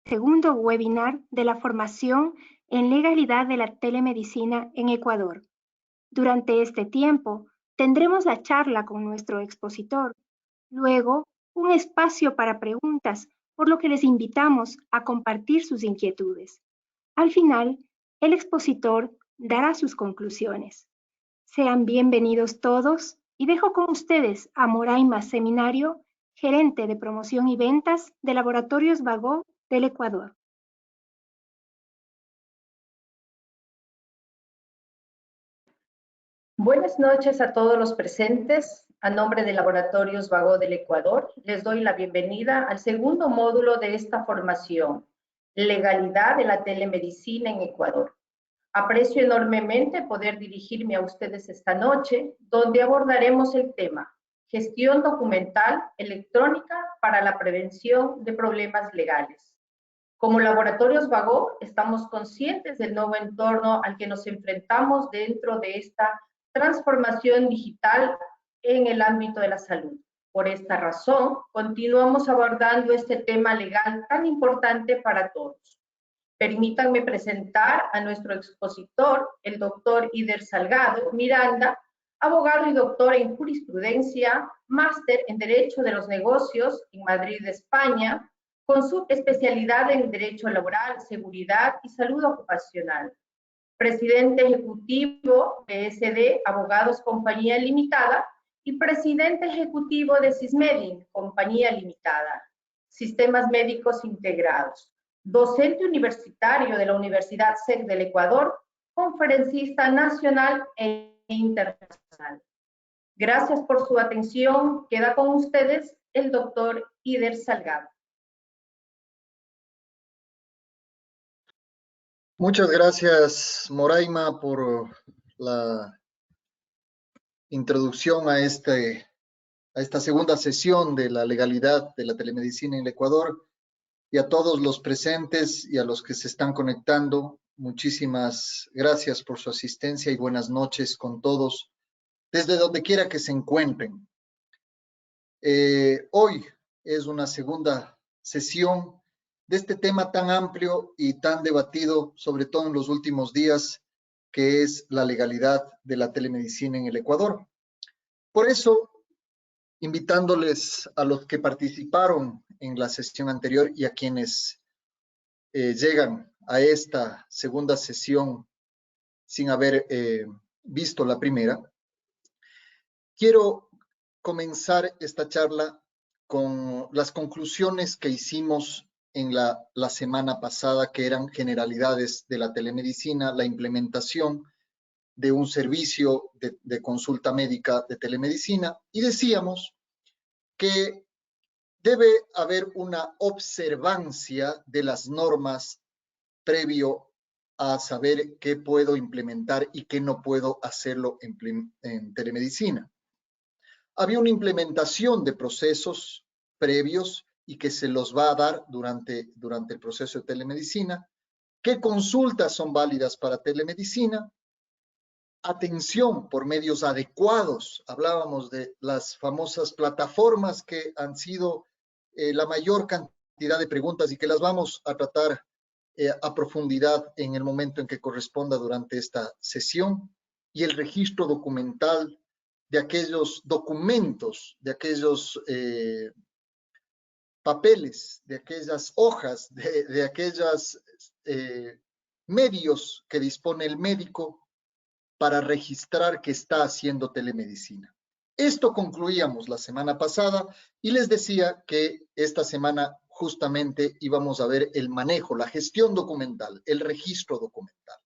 segundo webinar de la formación en legalidad de la telemedicina en Ecuador. Durante este tiempo, tendremos la charla con nuestro expositor, luego un espacio para preguntas, por lo que les invitamos a compartir sus inquietudes. Al final, el expositor dará sus conclusiones. Sean bienvenidos todos y dejo con ustedes a Moraima Seminario, gerente de promoción y ventas de Laboratorios Bagó del Ecuador. Buenas noches a todos los presentes. A nombre de Laboratorios Bagó del Ecuador, les doy la bienvenida al segundo módulo de esta formación, Legalidad de la Telemedicina en Ecuador. Aprecio enormemente poder dirigirme a ustedes esta noche, donde abordaremos el tema Gestión documental electrónica para la prevención de problemas legales. Como Laboratorios Bagó, estamos conscientes del nuevo entorno al que nos enfrentamos dentro de esta transformación digital en el ámbito de la salud. Por esta razón, continuamos abordando este tema legal tan importante para todos. Permítanme presentar a nuestro expositor, el doctor Ider Salgado Miranda, abogado y doctor en jurisprudencia, máster en Derecho de los Negocios en Madrid, España, con su especialidad en Derecho Laboral, Seguridad y Salud Ocupacional. Presidente ejecutivo de SD Abogados Compañía Limitada y presidente ejecutivo de Sismedin Compañía Limitada, Sistemas Médicos Integrados. Docente universitario de la Universidad SEC del Ecuador, conferencista nacional e internacional. Gracias por su atención. Queda con ustedes el doctor Ider Salgado. Muchas gracias, Moraima, por la introducción a esta segunda sesión de la legalidad de la telemedicina en el Ecuador, y a todos los presentes y a los que se están conectando. Muchísimas gracias por su asistencia y buenas noches con todos, desde donde quiera que se encuentren. Hoy es una segunda sesión de este tema tan amplio y tan debatido, sobre todo en los últimos días, que es la legalidad de la telemedicina en el Ecuador. Por eso, invitándoles a los que participaron en la sesión anterior y a quienes llegan a esta segunda sesión sin haber visto la primera, quiero comenzar esta charla con las conclusiones que hicimos en la semana pasada, que eran generalidades de la telemedicina, la implementación de un servicio de consulta médica de telemedicina, y decíamos que debe haber una observancia de las normas previo a saber qué puedo implementar y qué no puedo hacerlo en telemedicina. Había una implementación de procesos previos y que se los va a dar durante el proceso de telemedicina. ¿Qué consultas son válidas para telemedicina? Atención por medios adecuados. Hablábamos de las famosas plataformas que han sido la mayor cantidad de preguntas y que las vamos a tratar a profundidad en el momento en que corresponda durante esta sesión. Y el registro documental de aquellos documentos, de aquellos papeles, de aquellas hojas, de aquellos medios que dispone el médico para registrar que está haciendo telemedicina. Esto concluíamos la semana pasada y les decía que esta semana justamente íbamos a ver el manejo, la gestión documental, el registro documental.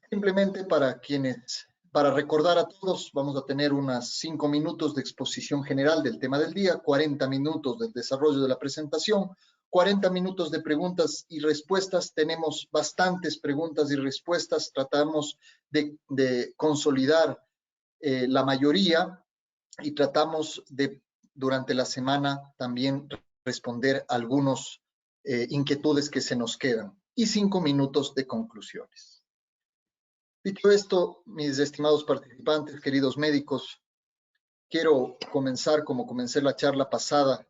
Simplemente para recordar a todos, vamos a tener unos 5 minutos de exposición general del tema del día, 40 minutos del desarrollo de la presentación, 40 minutos de preguntas y respuestas. Tenemos bastantes preguntas y respuestas. Tratamos de consolidar la mayoría y tratamos de, durante la semana, también responder algunas inquietudes que se nos quedan. Y 5 minutos de conclusiones. Dicho esto, mis estimados participantes, queridos médicos, quiero comenzar como comencé la charla pasada,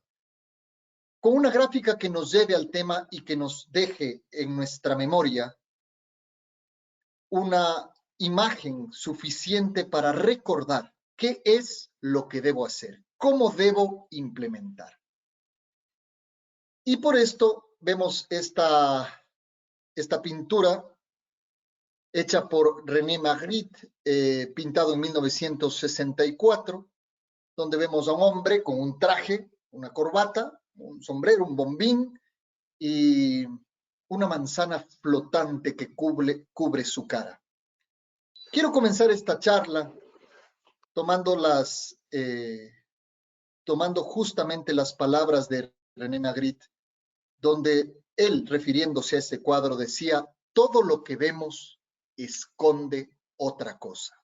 con una gráfica que nos lleve al tema y que nos deje en nuestra memoria una imagen suficiente para recordar qué es lo que debo hacer, cómo debo implementar. Y por esto vemos esta pintura hecha por René Magritte, pintado en 1964, donde vemos a un hombre con un traje, una corbata, un sombrero, un bombín y una manzana flotante que cubre su cara. Quiero comenzar esta charla tomando justamente las palabras de René Magritte, donde él, refiriéndose a ese cuadro, decía: todo lo que vemos esconde otra cosa.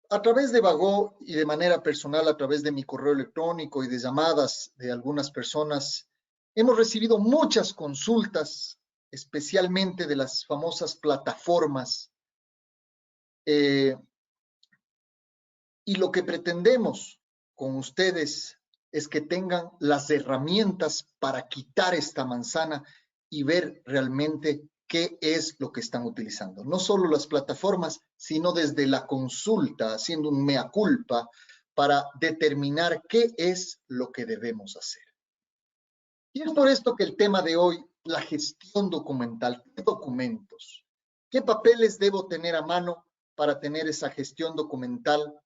A través de Vago y de manera personal, a través de mi correo electrónico y de llamadas de algunas personas, hemos recibido muchas consultas, especialmente de las famosas plataformas. Y lo que pretendemos con ustedes es que tengan las herramientas para quitar esta manzana y ver realmente qué es lo que están utilizando. No solo las plataformas, sino desde la consulta, haciendo un mea culpa para determinar qué es lo que debemos hacer. Y es por esto que el tema de hoy, la gestión documental, ¿qué documentos? ¿Qué papeles debo tener a mano para tener esa gestión documental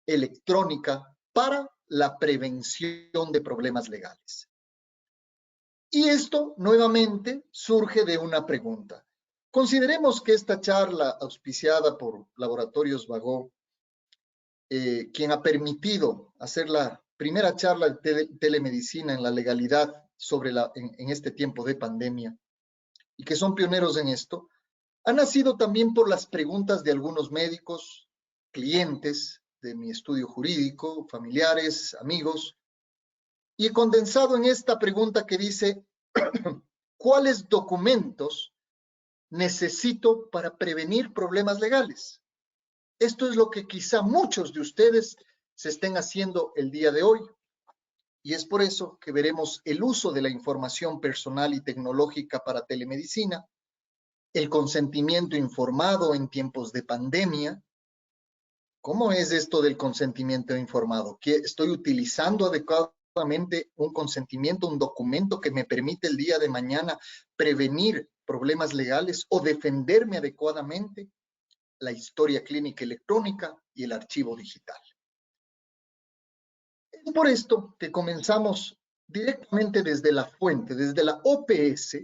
electrónica para la prevención de problemas legales? Y esto nuevamente surge de una pregunta. Consideremos que esta charla auspiciada por Laboratorios Vago, quien ha permitido hacer la primera charla de telemedicina en la legalidad en este tiempo de pandemia, y que son pioneros en esto, ha nacido también por las preguntas de algunos médicos, clientes de mi estudio jurídico, familiares, amigos, y he condensado en esta pregunta que dice: ¿cuáles documentos necesito para prevenir problemas legales? Esto es lo que quizá muchos de ustedes se estén haciendo el día de hoy, y es por eso que veremos el uso de la información personal y tecnológica para telemedicina, el consentimiento informado en tiempos de pandemia. ¿Cómo es esto del consentimiento informado? ¿Que estoy utilizando adecuadamente un consentimiento, un documento que me permite el día de mañana prevenir problemas legales o defenderme adecuadamente? La historia clínica electrónica y el archivo digital. Es por esto que comenzamos directamente desde la fuente, desde la OPS,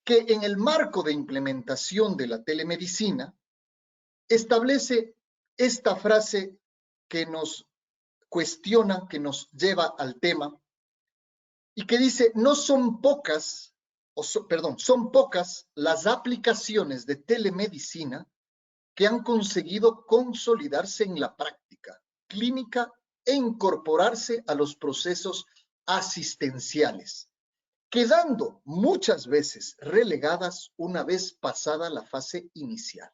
que en el marco de implementación de la telemedicina establece esta frase que nos cuestiona, que nos lleva al tema, y que dice: no son pocas, son pocas las aplicaciones de telemedicina que han conseguido consolidarse en la práctica clínica e incorporarse a los procesos asistenciales, quedando muchas veces relegadas una vez pasada la fase inicial.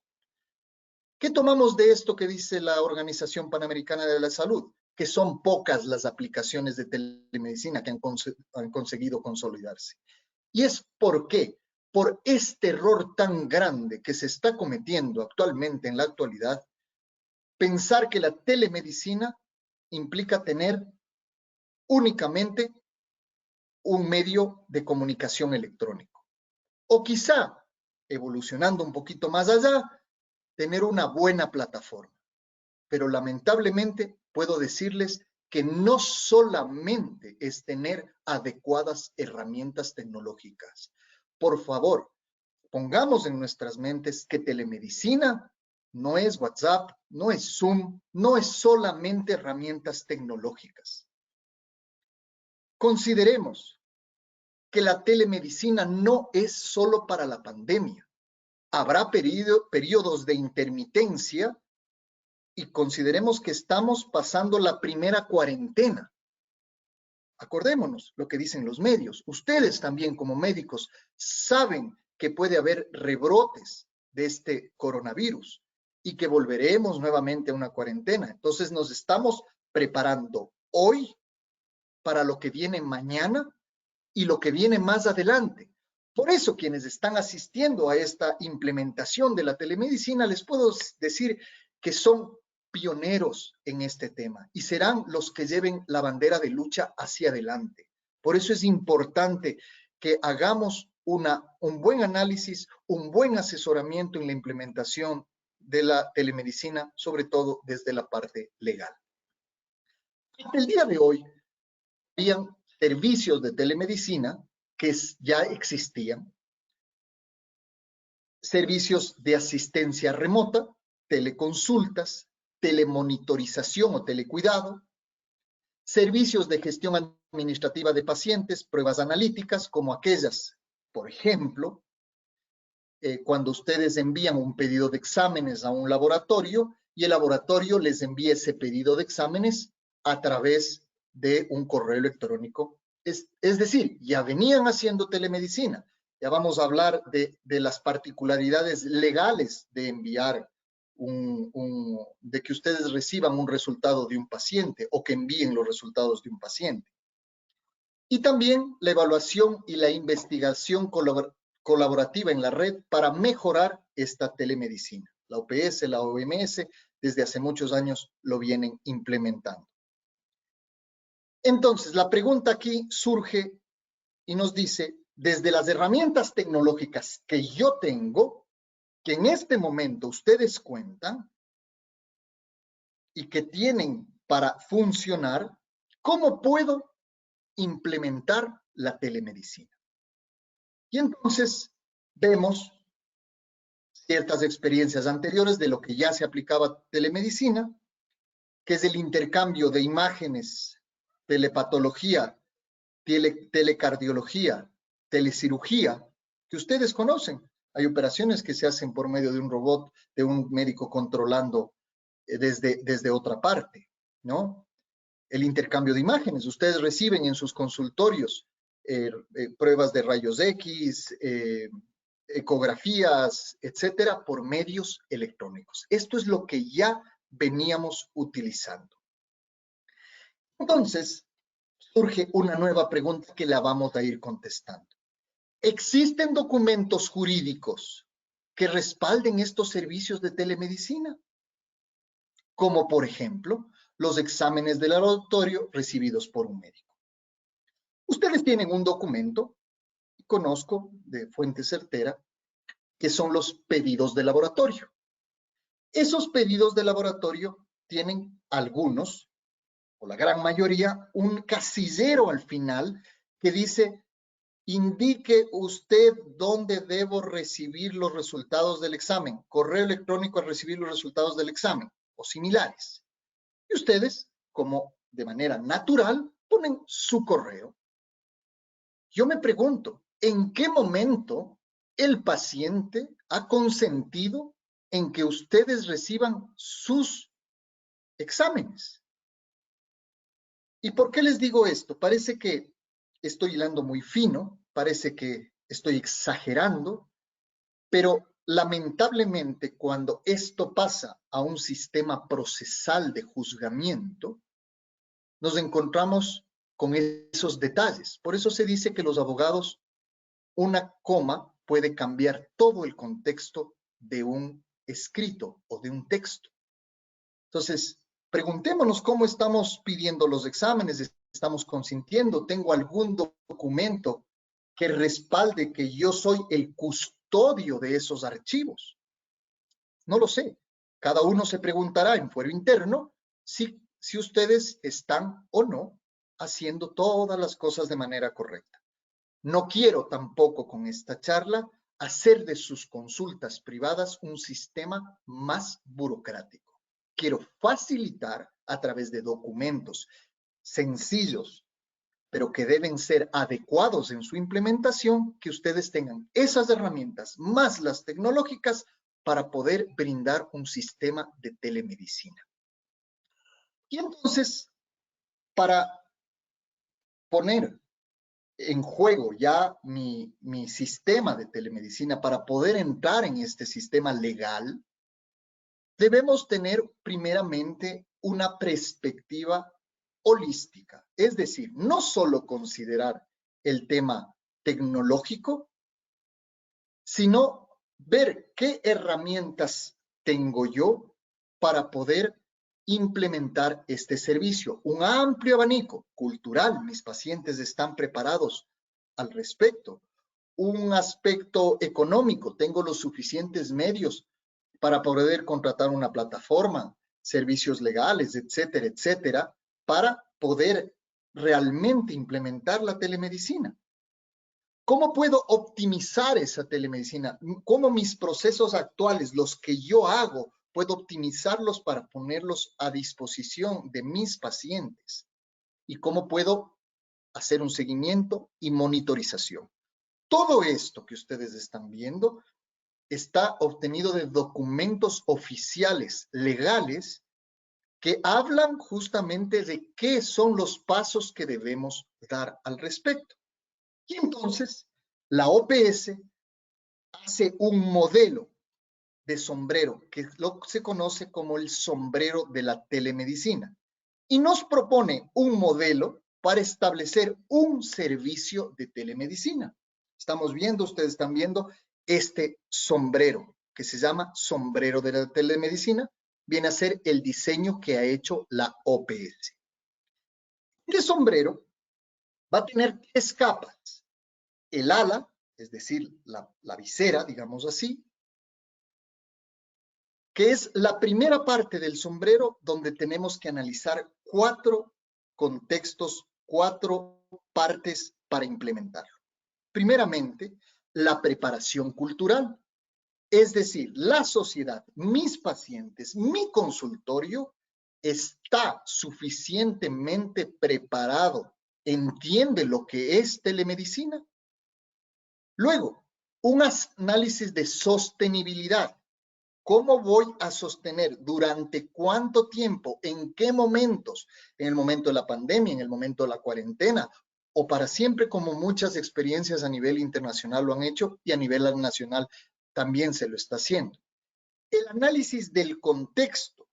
¿Qué tomamos de esto que dice la Organización Panamericana de la Salud? Que son pocas las aplicaciones de telemedicina que han conseguido consolidarse. ¿Y es por qué? Por este error tan grande que se está cometiendo actualmente en la actualidad, pensar que la telemedicina implica tener únicamente un medio de comunicación electrónico. O quizá, evolucionando un poquito más allá, tener una buena plataforma. Pero lamentablemente puedo decirles que no solamente es tener adecuadas herramientas tecnológicas. Por favor, pongamos en nuestras mentes que telemedicina no es WhatsApp, no es Zoom, no es solamente herramientas tecnológicas. Consideremos que la telemedicina no es solo para la pandemia. Habrá periodos de intermitencia y consideremos que estamos pasando la primera cuarentena. Acordémonos lo que dicen los medios. Ustedes también como médicos saben que puede haber rebrotes de este coronavirus y que volveremos nuevamente a una cuarentena. Entonces nos estamos preparando hoy para lo que viene mañana y lo que viene más adelante. Por eso, quienes están asistiendo a esta implementación de la telemedicina, les puedo decir que son pioneros en este tema y serán los que lleven la bandera de lucha hacia adelante. Por eso es importante que hagamos un buen análisis, un buen asesoramiento en la implementación de la telemedicina, sobre todo desde la parte legal. Hasta el día de hoy, habían servicios de telemedicina que ya existían, servicios de asistencia remota, teleconsultas, telemonitorización o telecuidado, servicios de gestión administrativa de pacientes, pruebas analíticas como aquellas, por ejemplo, cuando ustedes envían un pedido de exámenes a un laboratorio y el laboratorio les envía ese pedido de exámenes a través de un correo electrónico. Es decir, ya venían haciendo telemedicina. Ya vamos a hablar de las particularidades legales de enviar de que ustedes reciban un resultado de un paciente o que envíen los resultados de un paciente. Y también la evaluación y la investigación colaborativa en la red para mejorar esta telemedicina. La OPS, la OMS, desde hace muchos años lo vienen implementando. Entonces, la pregunta aquí surge y nos dice, desde las herramientas tecnológicas que yo tengo, que en este momento ustedes cuentan y que tienen para funcionar, ¿cómo puedo implementar la telemedicina? Y entonces vemos ciertas experiencias anteriores de lo que ya se aplicaba telemedicina, que es el intercambio de imágenes, telepatología, telecardiología, telecirugía, que ustedes conocen. Hay operaciones que se hacen por medio de un robot, de un médico controlando desde otra parte, ¿no? El intercambio de imágenes. Ustedes reciben en sus consultorios pruebas de rayos X, ecografías, etcétera, por medios electrónicos. Esto es lo que ya veníamos utilizando. Entonces, surge una nueva pregunta que la vamos a ir contestando. ¿Existen documentos jurídicos que respalden estos servicios de telemedicina? Como por ejemplo, los exámenes de laboratorio recibidos por un médico. Ustedes tienen un documento, conozco de fuente certera, que son los pedidos de laboratorio. Esos pedidos de laboratorio tienen algunos, o la gran mayoría, un casillero al final que dice, indique usted dónde debo recibir los resultados del examen, correo electrónico a recibir los resultados del examen o similares. Y ustedes, como de manera natural, ponen su correo. Yo me pregunto, ¿en qué momento el paciente ha consentido en que ustedes reciban sus exámenes? ¿Y por qué les digo esto? Parece que estoy hilando muy fino, parece que estoy exagerando, pero lamentablemente cuando esto pasa a un sistema procesal de juzgamiento, nos encontramos con esos detalles. Por eso se dice que los abogados, una coma puede cambiar todo el contexto de un escrito o de un texto. Entonces, preguntémonos cómo estamos pidiendo los exámenes, estamos consintiendo, tengo algún documento que respalde que yo soy el custodio de esos archivos. No lo sé. Cada uno se preguntará en fuero interno si ustedes están o no haciendo todas las cosas de manera correcta. No quiero tampoco con esta charla hacer de sus consultas privadas un sistema más burocrático. Quiero facilitar a través de documentos sencillos, pero que deben ser adecuados en su implementación, que ustedes tengan esas herramientas más las tecnológicas para poder brindar un sistema de telemedicina. Y entonces, para poner en juego ya mi sistema de telemedicina, para poder entrar en este sistema legal, debemos tener primeramente una perspectiva holística, es decir, no solo considerar el tema tecnológico, sino ver qué herramientas tengo yo para poder implementar este servicio. Un amplio abanico cultural, mis pacientes están preparados al respecto. Un aspecto económico, tengo los suficientes medios para poder contratar una plataforma, servicios legales, etcétera, etcétera, para poder realmente implementar la telemedicina. ¿Cómo puedo optimizar esa telemedicina? ¿Cómo mis procesos actuales, los que yo hago, puedo optimizarlos para ponerlos a disposición de mis pacientes? ¿Y cómo puedo hacer un seguimiento y monitorización? Todo esto que ustedes están viendo está obtenido de documentos oficiales, legales, que hablan justamente de qué son los pasos que debemos dar al respecto. Y entonces, la OPS hace un modelo de sombrero, que se conoce como el sombrero de la telemedicina, y nos propone un modelo para establecer un servicio de telemedicina. Estamos viendo, ustedes están viendo este sombrero, que se llama sombrero de la telemedicina, viene a ser el diseño que ha hecho la OPS. Este sombrero va a tener 3 capas. El ala, es decir, la visera, digamos así, que es la primera parte del sombrero donde tenemos que analizar 4 contextos, 4 partes para implementarlo. Primeramente, la preparación cultural, es decir, la sociedad, mis pacientes, mi consultorio está suficientemente preparado, entiende lo que es telemedicina. Luego, un análisis de sostenibilidad. ¿Cómo voy a sostener? ¿Durante cuánto tiempo? ¿En qué momentos? ¿En el momento de la pandemia? ¿En el momento de la cuarentena? ¿O para siempre, como muchas experiencias a nivel internacional lo han hecho y a nivel nacional también se lo está haciendo? El análisis del contexto,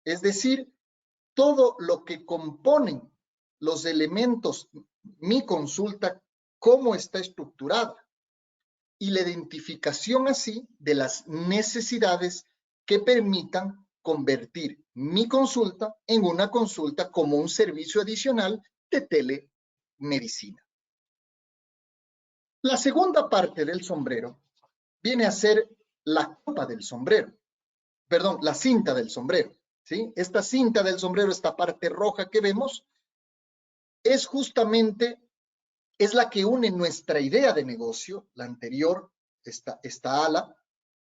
es decir, todo lo que componen los elementos, mi consulta, cómo está estructurada. Y la identificación así de las necesidades que permitan convertir mi consulta en una consulta como un servicio adicional de telemedicina. La segunda parte del sombrero viene a ser la copa del sombrero, perdón, la cinta del sombrero, ¿sí? Esta cinta del sombrero, esta parte roja que vemos, es justamente, es la que une nuestra idea de negocio, la anterior, esta ala,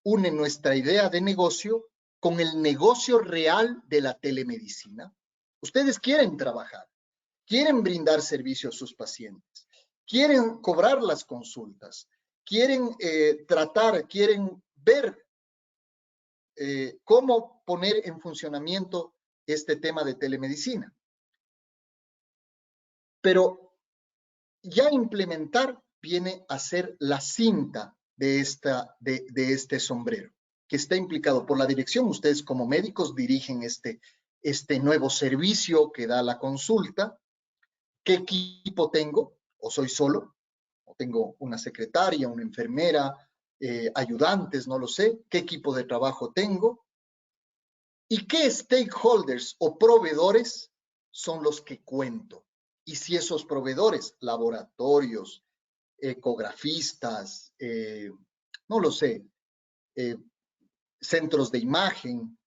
une nuestra idea de negocio con el negocio real de la telemedicina. Ustedes quieren trabajar, quieren brindar servicio a sus pacientes, quieren cobrar las consultas, quieren tratar, quieren ver cómo poner en funcionamiento este tema de telemedicina. Pero ya implementar viene a ser la cinta de este sombrero, que está implicado por la dirección. Ustedes como médicos dirigen este nuevo servicio que da la consulta. ¿Qué equipo tengo? ¿O soy solo? ¿O tengo una secretaria, una enfermera, ayudantes? No lo sé. ¿Qué equipo de trabajo tengo? ¿Y qué stakeholders o proveedores son los que cuento? Y si esos proveedores, laboratorios, ecografistas, no lo sé, centros de imagen,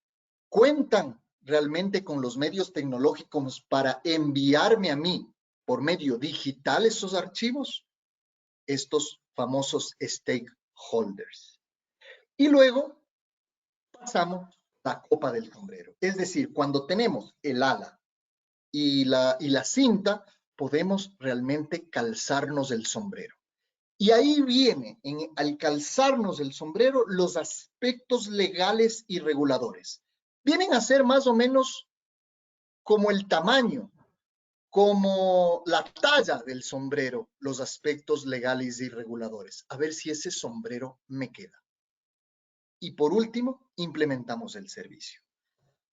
cuentan realmente con los medios tecnológicos para enviarme a mí por medio digital esos archivos, estos famosos stakeholders. Y luego pasamos la copa del sombrero. Es decir, cuando tenemos el ala y la cinta, podemos realmente calzarnos el sombrero. Y ahí viene, al calzarnos el sombrero, los aspectos legales y reguladores. Vienen a ser más o menos como el tamaño, como la talla del sombrero, los aspectos legales y reguladores. A ver si ese sombrero me queda. Y por último, implementamos el servicio.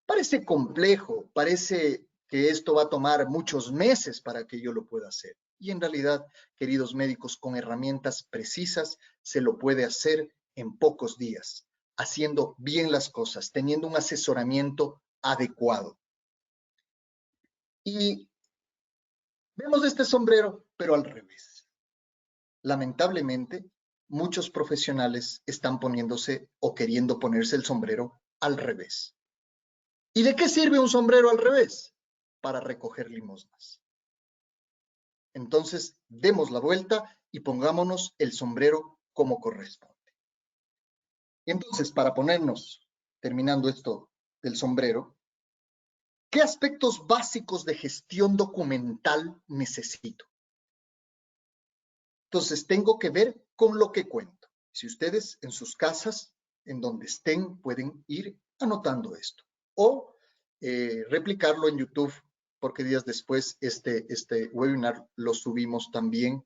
Parece complejo, parece que esto va a tomar muchos meses para que yo lo pueda hacer. Y en realidad, queridos médicos, con herramientas precisas se lo puede hacer en pocos días, haciendo bien las cosas, teniendo un asesoramiento adecuado. Y vemos este sombrero, pero al revés. Lamentablemente, muchos profesionales están poniéndose o queriendo ponerse el sombrero al revés. ¿Y de qué sirve un sombrero al revés? Para recoger limosnas. Entonces, demos la vuelta y pongámonos el sombrero como corresponde. Y entonces, para ponernos, terminando esto del sombrero, ¿qué aspectos básicos de gestión documental necesito? Entonces, tengo que ver con lo que cuento. Si ustedes en sus casas, en donde estén, pueden ir anotando esto. O replicarlo en YouTube, porque días después este webinar lo subimos también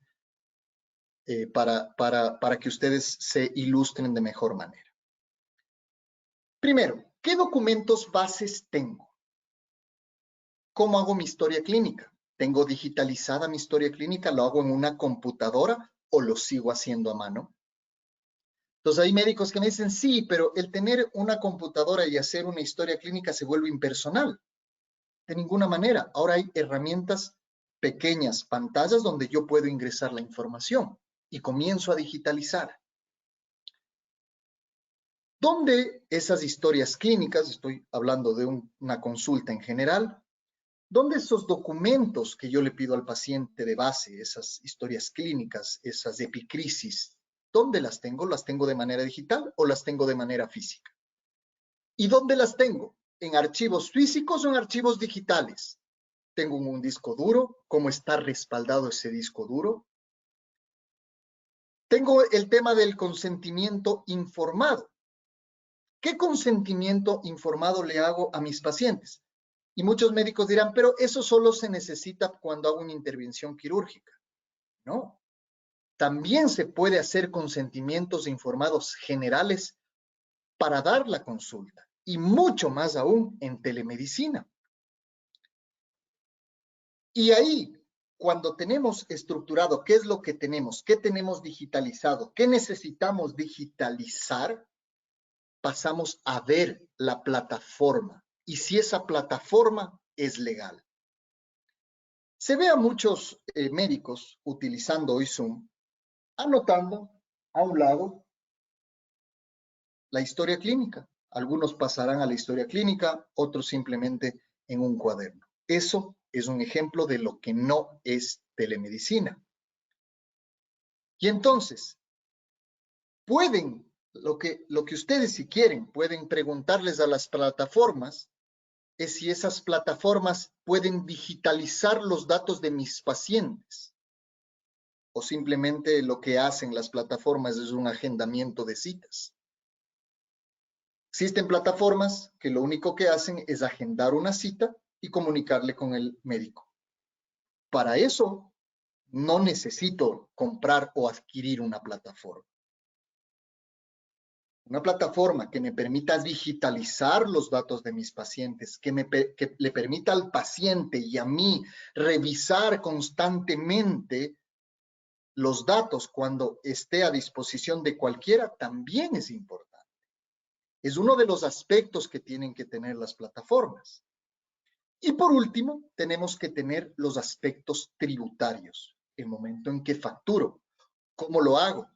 para que ustedes se ilustren de mejor manera. Primero, ¿qué documentos bases tengo? ¿Cómo hago mi historia clínica? ¿Tengo digitalizada mi historia clínica? ¿Lo hago en una computadora o lo sigo haciendo a mano? Entonces hay médicos que me dicen, sí, pero el tener una computadora y hacer una historia clínica se vuelve impersonal. De ninguna manera. Ahora hay herramientas pequeñas, pantallas donde yo puedo ingresar la información y comienzo a digitalizar. ¿Dónde esas historias clínicas, estoy hablando de una consulta en general, dónde esos documentos que yo le pido al paciente de base, esas historias clínicas, esas epicrisis, ¿dónde las tengo? ¿Las tengo de manera digital o las tengo de manera física? ¿Y dónde las tengo? ¿En archivos físicos o en archivos digitales? ¿Tengo un disco duro? ¿Cómo está respaldado ese disco duro? Tengo el tema del consentimiento informado. ¿Qué consentimiento informado le hago a mis pacientes? Y muchos médicos dirán, pero eso solo se necesita cuando hago una intervención quirúrgica. No. También se puede hacer consentimientos informados generales para dar la consulta y mucho más aún en telemedicina. Y ahí, cuando tenemos estructurado qué es lo que tenemos, qué tenemos digitalizado, qué necesitamos digitalizar, pasamos a ver la plataforma y si esa plataforma es legal. Se ve a muchos médicos utilizando hoy Zoom, anotando a un lado la historia clínica. Algunos pasarán a la historia clínica, otros simplemente en un cuaderno. Eso es un ejemplo de lo que no es telemedicina. Y entonces, pueden, lo que ustedes si quieren, pueden preguntarles a las plataformas es si esas plataformas pueden digitalizar los datos de mis pacientes. O simplemente lo que hacen las plataformas es un agendamiento de citas. Existen plataformas que lo único que hacen es agendar una cita y comunicarle con el médico. Para eso no necesito comprar o adquirir una plataforma. Una plataforma que me permita digitalizar los datos de mis pacientes, que le permita al paciente y a mí revisar constantemente los datos cuando esté a disposición de cualquiera, también es importante. Es uno de los aspectos que tienen que tener las plataformas. Y por último, tenemos que tener los aspectos tributarios. El momento en que facturo. ¿Cómo lo hago?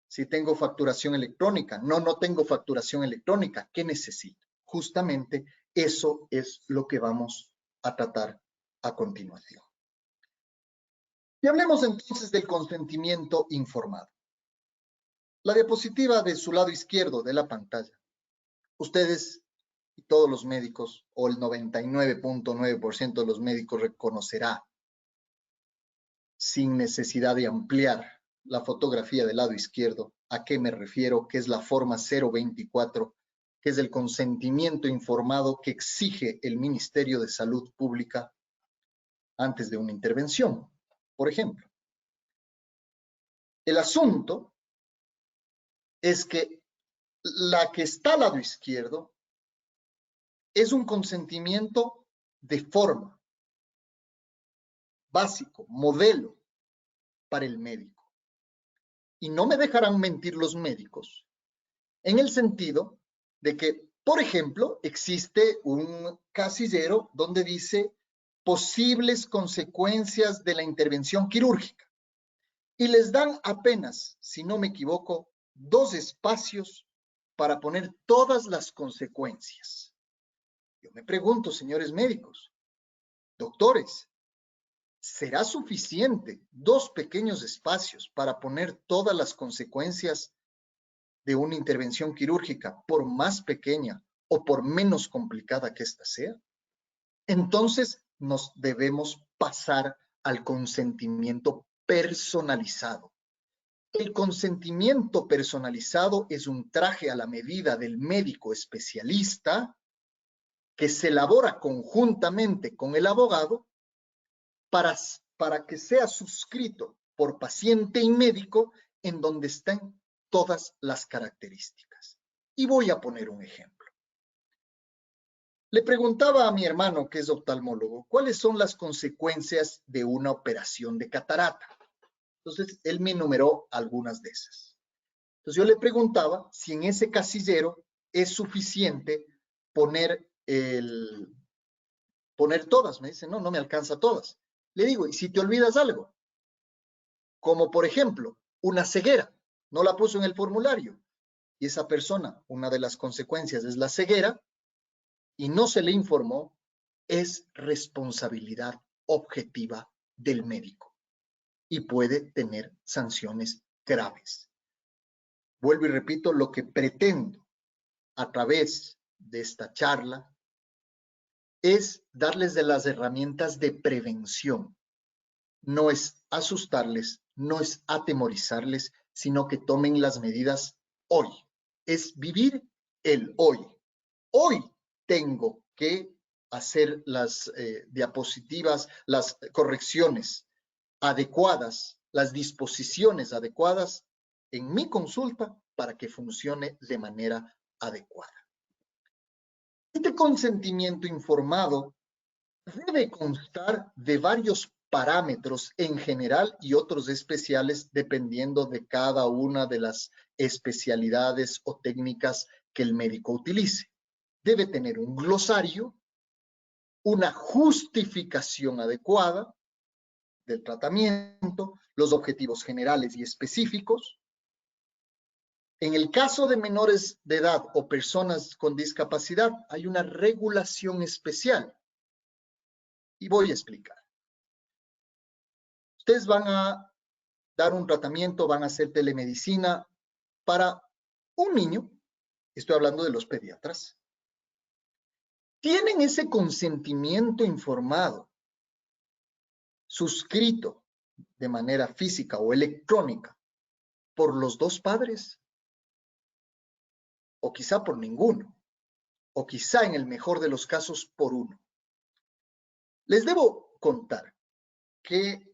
Si tengo facturación electrónica, no tengo facturación electrónica, ¿qué necesito? Justamente eso es lo que vamos a tratar a continuación. Y hablemos entonces del consentimiento informado. La diapositiva de su lado izquierdo de la pantalla. Ustedes y todos los médicos, o el 99.9% de los médicos reconocerá, sin necesidad de ampliar la fotografía del lado izquierdo, a qué me refiero, que es la forma 024, que es el consentimiento informado que exige el Ministerio de Salud Pública antes de una intervención, por ejemplo. El asunto es que la que está al lado izquierdo es un consentimiento de forma, básico, modelo para el médico. Y no me dejarán mentir los médicos, en el sentido de que, por ejemplo, existe un casillero donde dice posibles consecuencias de la intervención quirúrgica. Y les dan apenas, si no me equivoco, 2 espacios para poner todas las consecuencias. Yo me pregunto, señores médicos, doctores, ¿será suficiente 2 pequeños espacios para poner todas las consecuencias de una intervención quirúrgica, por más pequeña o por menos complicada que ésta sea? Entonces nos debemos pasar al consentimiento personalizado. El consentimiento personalizado es un traje a la medida del médico especialista que se elabora conjuntamente con el abogado para que sea suscrito por paciente y médico, en donde estén todas las características. Y voy a poner un ejemplo. Le preguntaba a mi hermano, que es oftalmólogo, ¿cuáles son las consecuencias de una operación de catarata? Entonces, él me enumeró algunas de esas. Entonces, yo le preguntaba si en ese casillero es suficiente poner todas. Me dice, no, no me alcanza todas. Le digo, ¿y si te olvidas algo? Como, por ejemplo, una ceguera. No la puso en el formulario. Y esa persona, una de las consecuencias es la ceguera, y no se le informó, es responsabilidad objetiva del médico y puede tener sanciones graves. Vuelvo y repito, lo que pretendo a través de esta charla es darles de las herramientas de prevención. No es asustarles, no es atemorizarles, sino que tomen las medidas hoy. Es vivir el hoy. Hoy tengo que hacer las diapositivas, las correcciones adecuadas, las disposiciones adecuadas en mi consulta para que funcione de manera adecuada. Este consentimiento informado debe constar de varios parámetros en general y otros especiales dependiendo de cada una de las especialidades o técnicas que el médico utilice. Debe tener un glosario, una justificación adecuada del tratamiento, los objetivos generales y específicos. En el caso de menores de edad o personas con discapacidad, hay una regulación especial. Y voy a explicar. Ustedes van a dar un tratamiento, van a hacer telemedicina para un niño. Estoy hablando de los pediatras. Tienen ese consentimiento informado, suscrito de manera física o electrónica por los 2 padres, o quizá por ninguno, o quizá en el mejor de los casos por uno. Les debo contar que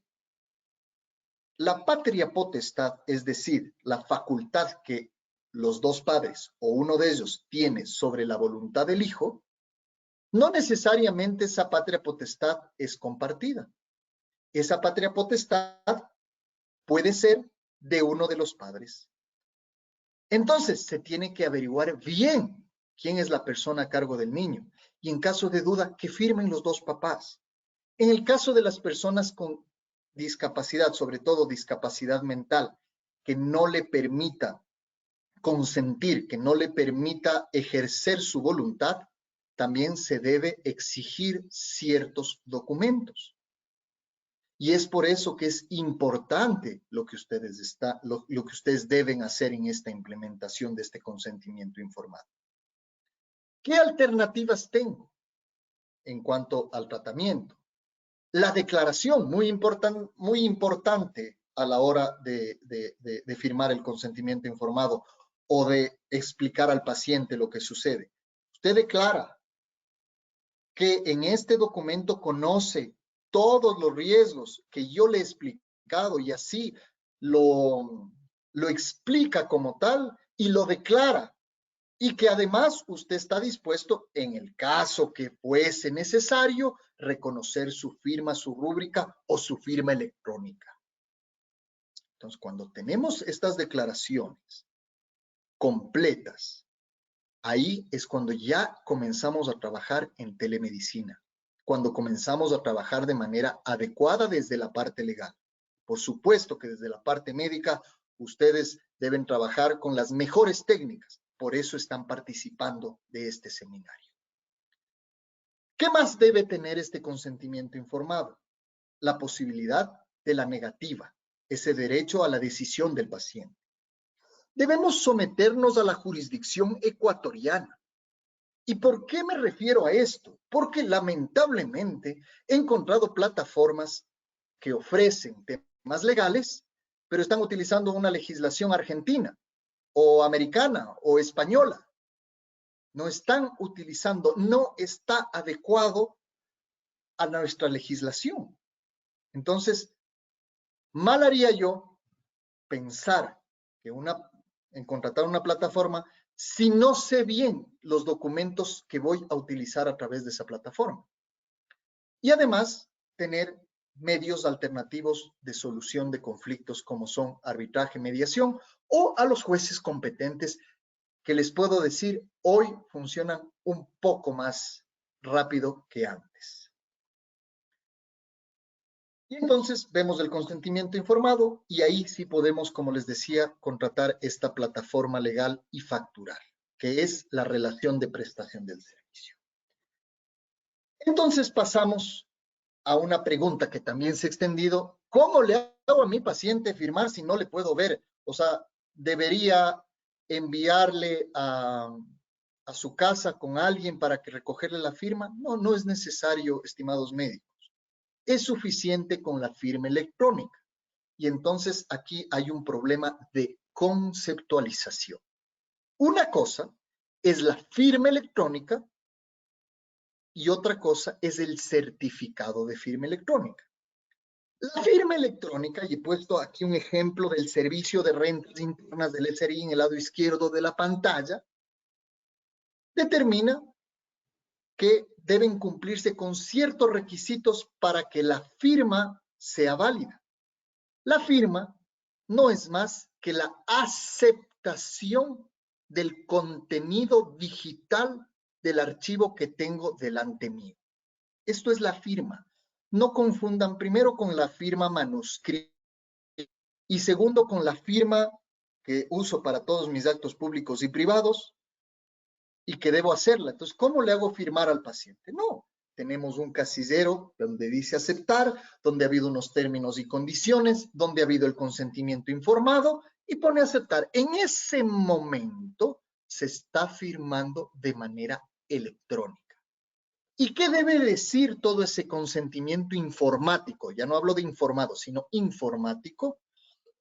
la patria potestad, es decir, la facultad que los 2 padres o uno de ellos tiene sobre la voluntad del hijo, no necesariamente esa patria potestad es compartida. Esa patria potestad puede ser de uno de los padres. Entonces, se tiene que averiguar bien quién es la persona a cargo del niño y en caso de duda, que firmen los 2 papás. En el caso de las personas con discapacidad, sobre todo discapacidad mental, que no le permita consentir, que no le permita ejercer su voluntad, también se debe exigir ciertos documentos. Y es por eso que es importante lo que ustedes deben hacer en esta implementación de este consentimiento informado. ¿Qué alternativas tengo en cuanto al tratamiento? La declaración, muy importante a la hora de firmar el consentimiento informado o de explicar al paciente lo que sucede. Usted declara que en este documento conoce todos los riesgos que yo le he explicado y así lo explica como tal y lo declara. Y que además usted está dispuesto, en el caso que fuese necesario, reconocer su firma, su rúbrica o su firma electrónica. Entonces, cuando tenemos estas declaraciones completas, ahí es cuando ya comenzamos a trabajar en telemedicina, cuando comenzamos a trabajar de manera adecuada desde la parte legal. Por supuesto que desde la parte médica, ustedes deben trabajar con las mejores técnicas, por eso están participando de este seminario. ¿Qué más debe tener este consentimiento informado? La posibilidad de la negativa, ese derecho a la decisión del paciente. Debemos someternos a la jurisdicción ecuatoriana. ¿Y por qué me refiero a esto? Porque lamentablemente he encontrado plataformas que ofrecen temas legales, pero están utilizando una legislación argentina o americana o española. No están utilizando, no está adecuado a nuestra legislación. Entonces, mal haría yo pensar que en contratar una plataforma si no sé bien los documentos que voy a utilizar a través de esa plataforma. Y además, tener medios alternativos de solución de conflictos como son arbitraje, mediación o a los jueces competentes que les puedo decir hoy funcionan un poco más rápido que antes. Y entonces vemos el consentimiento informado y ahí sí podemos, como les decía, contratar esta plataforma legal y facturar, que es la relación de prestación del servicio. Entonces pasamos a una pregunta que también se ha extendido. ¿Cómo le hago a mi paciente firmar si no le puedo ver? O sea, ¿debería enviarle a su casa con alguien para que recogerle la firma? No, no es necesario, estimados médicos. Es suficiente con la firma electrónica. Y entonces aquí hay un problema de conceptualización. Una cosa es la firma electrónica y otra cosa es el certificado de firma electrónica. La firma electrónica, y he puesto aquí un ejemplo del servicio de rentas internas del SRI en el lado izquierdo de la pantalla, determina que deben cumplirse con ciertos requisitos para que la firma sea válida. La firma no es más que la aceptación del contenido digital del archivo que tengo delante mío. Esto es la firma. No confundan primero con la firma manuscrita y segundo con la firma que uso para todos mis actos públicos y privados y que debo hacerla. Entonces, ¿cómo le hago firmar al paciente? No, tenemos un casillero donde dice aceptar, donde ha habido unos términos y condiciones, donde ha habido el consentimiento informado y pone aceptar. En ese momento se está firmando de manera electrónica. ¿Y qué debe decir todo ese consentimiento informático? Ya no hablo de informado, sino informático.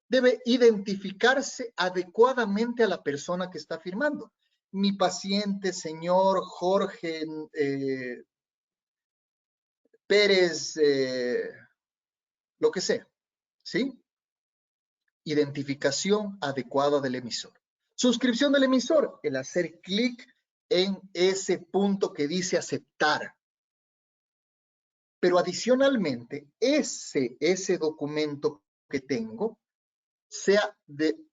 Debe identificarse adecuadamente a la persona que está firmando. Mi paciente, señor Jorge Pérez, lo que sea, ¿sí? Identificación adecuada del emisor. Suscripción del emisor, el hacer clic en ese punto que dice aceptar. Pero adicionalmente, ese documento que tengo,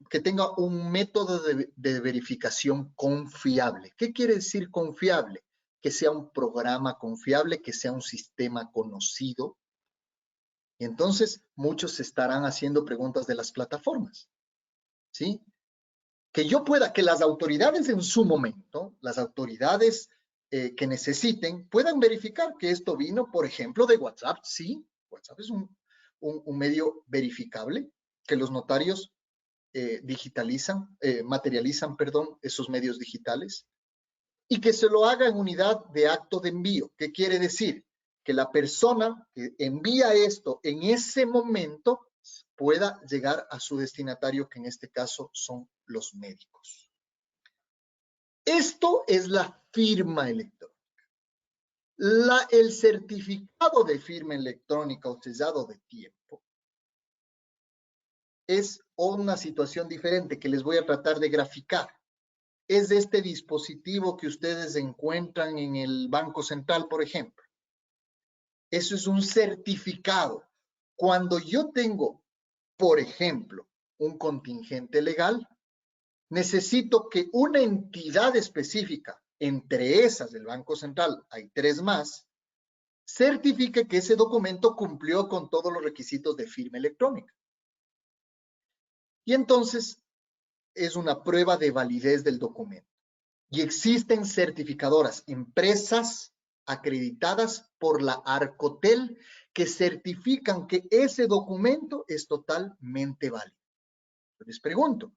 que tenga un método de verificación confiable. ¿Qué quiere decir confiable? Que sea un programa confiable, que sea un sistema conocido. Y entonces muchos estarán haciendo preguntas de las plataformas, ¿sí? Que yo pueda, que las autoridades en su momento, las autoridades que necesiten, puedan verificar que esto vino, por ejemplo, de WhatsApp. Sí, WhatsApp es un medio verificable, que los notarios materializan, esos medios digitales, y que se lo haga en unidad de acto de envío. ¿Qué quiere decir? Que la persona que envía esto en ese momento pueda llegar a su destinatario, que en este caso son los médicos. Esto es la firma electrónica. El certificado de firma electrónica o sellado de tiempo es una situación diferente que les voy a tratar de graficar. Es de este dispositivo que ustedes encuentran en el Banco Central, por ejemplo. Eso es un certificado. Cuando yo tengo, por ejemplo, un contingente legal, necesito que una entidad específica, entre esas del Banco Central, hay 3 más, certifique que ese documento cumplió con todos los requisitos de firma electrónica. Y entonces es una prueba de validez del documento. Y existen certificadoras, empresas acreditadas por la Arcotel, que certifican que ese documento es totalmente válido. Les pregunto,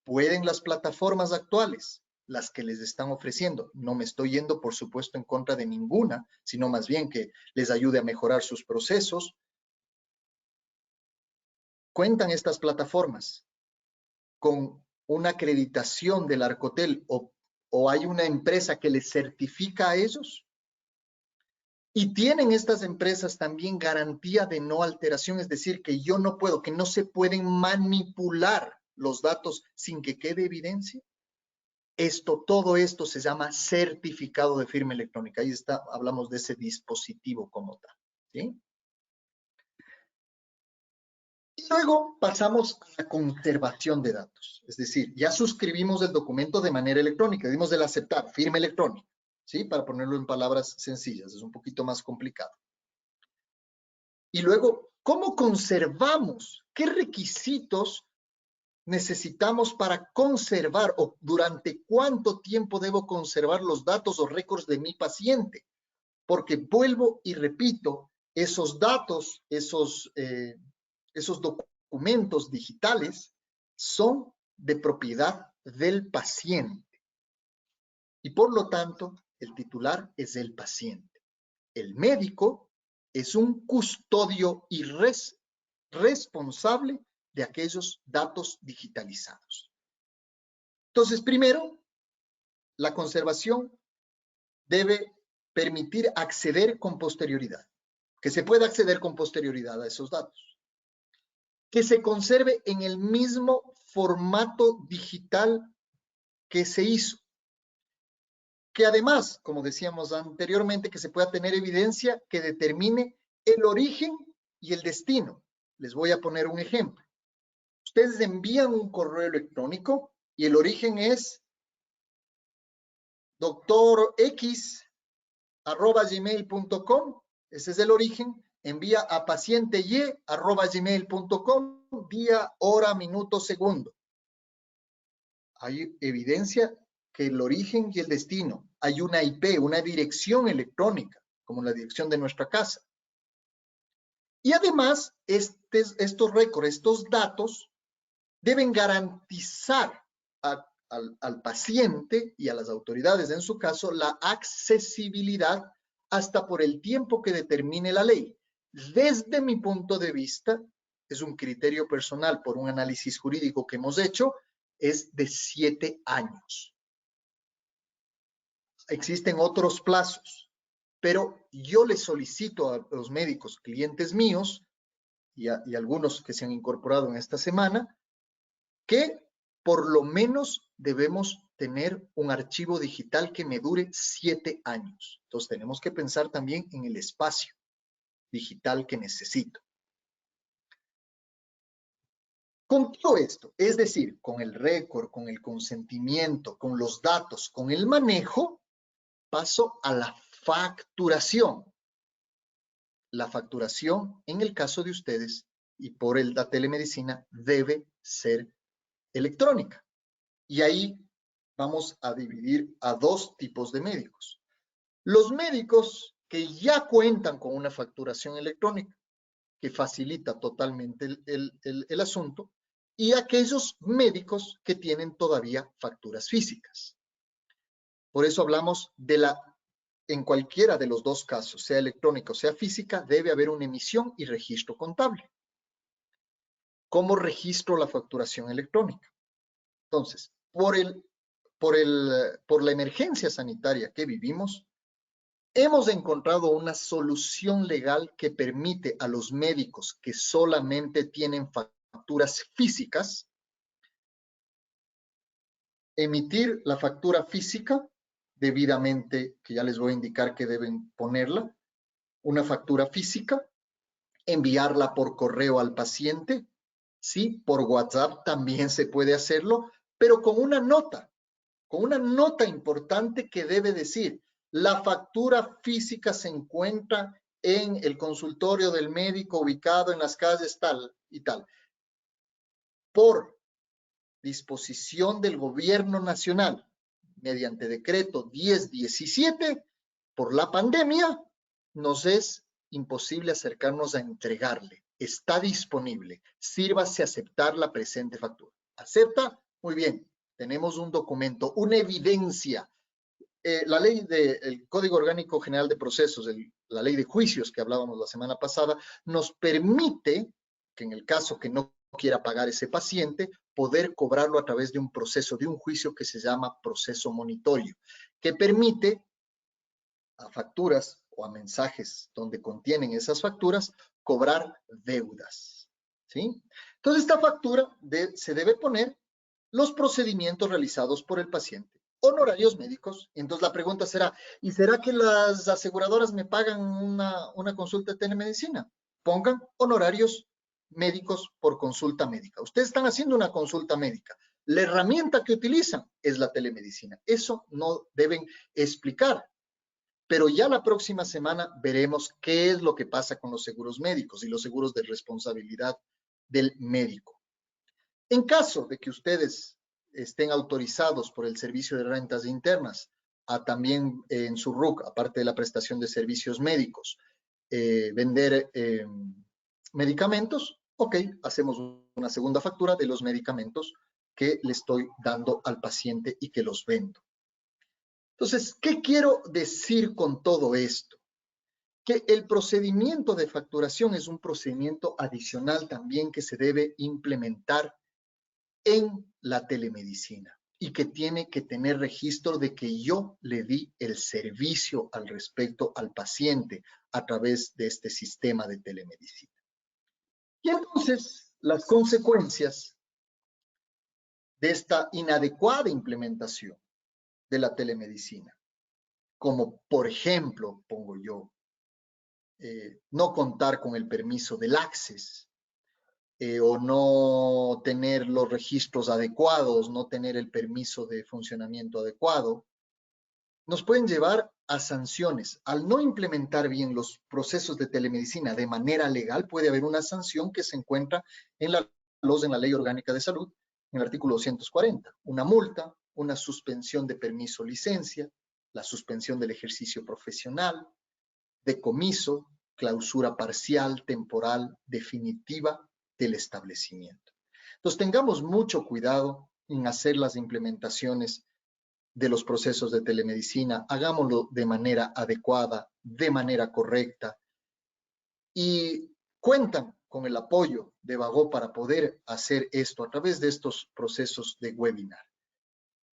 ¿pueden las plataformas actuales, las que les están ofreciendo? No me estoy yendo, por supuesto, en contra de ninguna, sino más bien que les ayude a mejorar sus procesos. ¿Cuentan estas plataformas con una acreditación del Arcotel o hay una empresa que les certifica a ellos? Y tienen estas empresas también garantía de no alteración, es decir, que yo no puedo, que no se pueden manipular los datos sin que quede evidencia. Todo esto se llama certificado de firma electrónica. Ahí está, hablamos de ese dispositivo como tal, ¿sí? Y luego pasamos a la conservación de datos. Es decir, ya suscribimos el documento de manera electrónica, dimos el aceptar, firma electrónica, ¿sí? Para ponerlo en palabras sencillas, es un poquito más complicado. Y luego, ¿cómo conservamos? ¿Qué requisitos necesitamos para conservar o durante cuánto tiempo debo conservar los datos o récords de mi paciente? Porque vuelvo y repito, esos datos, esos documentos digitales son de propiedad del paciente. Y por lo tanto, el titular es el paciente. El médico es un custodio y responsable de aquellos datos digitalizados. Entonces, primero, la conservación debe permitir acceder con posterioridad, que se pueda acceder con posterioridad a esos datos, que se conserve en el mismo formato digital que se hizo, que además, como decíamos anteriormente, que se pueda tener evidencia que determine el origen y el destino. Les voy a poner un ejemplo. Ustedes envían un correo electrónico y el origen es doctorx@gmail.com. Ese es el origen. Envía a pacientey@gmail.com, día, hora, minuto, segundo. Hay evidencia que el origen y el destino. Hay una IP, una dirección electrónica, como la dirección de nuestra casa. Y además, estos récords, estos datos, deben garantizar al paciente y a las autoridades, en su caso, la accesibilidad hasta por el tiempo que determine la ley. Desde mi punto de vista, es un criterio personal por un análisis jurídico que hemos hecho, es de 7 años. Existen otros plazos, pero yo les solicito a los médicos clientes míos y algunos que se han incorporado en esta semana, que por lo menos debemos tener un archivo digital que me dure 7 años. Entonces tenemos que pensar también en el espacio digital que necesito. Con todo esto, es decir, con el récord, con el consentimiento, con los datos, con el manejo, paso a la facturación. La facturación, en el caso de ustedes y por la telemedicina, debe ser electrónica. Y ahí vamos a dividir a 2 tipos de médicos. Los médicos que ya cuentan con una facturación electrónica, que facilita totalmente el asunto, y aquellos médicos que tienen todavía facturas físicas. Por eso hablamos en cualquiera de los 2 casos, sea electrónica o sea física, debe haber una emisión y registro contable. ¿Cómo registro la facturación electrónica? Entonces, por la emergencia sanitaria que vivimos, hemos encontrado una solución legal que permite a los médicos que solamente tienen facturas físicas emitir la factura física debidamente, que ya les voy a indicar que deben ponerla, una factura física, enviarla por correo al paciente, ¿sí? Por WhatsApp también se puede hacerlo, pero con una nota importante que debe decir, la factura física se encuentra en el consultorio del médico ubicado en las calles tal y tal. Por disposición del gobierno nacional, mediante decreto 1017, por la pandemia, nos es imposible acercarnos a entregarle. Está disponible. Sírvase a aceptar la presente factura. ¿Acepta? Muy bien. Tenemos un documento, una evidencia. La ley del Código Orgánico General de Procesos, la ley de juicios que hablábamos la semana pasada, nos permite que en el caso que no quiera pagar ese paciente, poder cobrarlo a través de un proceso, de un juicio que se llama proceso monitorio, que permite a facturas o a mensajes donde contienen esas facturas, cobrar deudas, ¿sí? Entonces, esta factura se debe poner los procedimientos realizados por el paciente, honorarios médicos. Entonces, la pregunta será, ¿y será que las aseguradoras me pagan una consulta de telemedicina? Pongan honorarios médicos por consulta médica. Ustedes están haciendo una consulta médica. La herramienta que utilizan es la telemedicina. Eso no deben explicar. Pero ya la próxima semana veremos qué es lo que pasa con los seguros médicos y los seguros de responsabilidad del médico. En caso de que ustedes estén autorizados por el Servicio de Rentas Internas a también en su RUC, aparte de la prestación de servicios médicos, vender medicamentos, ok, hacemos una segunda factura de los medicamentos que le estoy dando al paciente y que los vendo. Entonces, ¿qué quiero decir con todo esto? Que el procedimiento de facturación es un procedimiento adicional también que se debe implementar en la telemedicina y que tiene que tener registro de que yo le di el servicio al respecto al paciente a través de este sistema de telemedicina. Y entonces, las consecuencias de esta inadecuada implementación de la telemedicina, como por ejemplo, pongo yo, no contar con el permiso del Access, o no tener los registros adecuados, no tener el permiso de funcionamiento adecuado, nos pueden llevar a sanciones. Al no implementar bien los procesos de telemedicina de manera legal, puede haber una sanción que se encuentra en la Ley Orgánica de Salud, en el artículo 240, una multa, una suspensión de permiso o licencia, la suspensión del ejercicio profesional, decomiso, clausura parcial, temporal, definitiva del establecimiento. Entonces, tengamos mucho cuidado en hacer las implementaciones de los procesos de telemedicina, hagámoslo de manera adecuada, de manera correcta, y cuentan con el apoyo de Vago para poder hacer esto a través de estos procesos de webinar.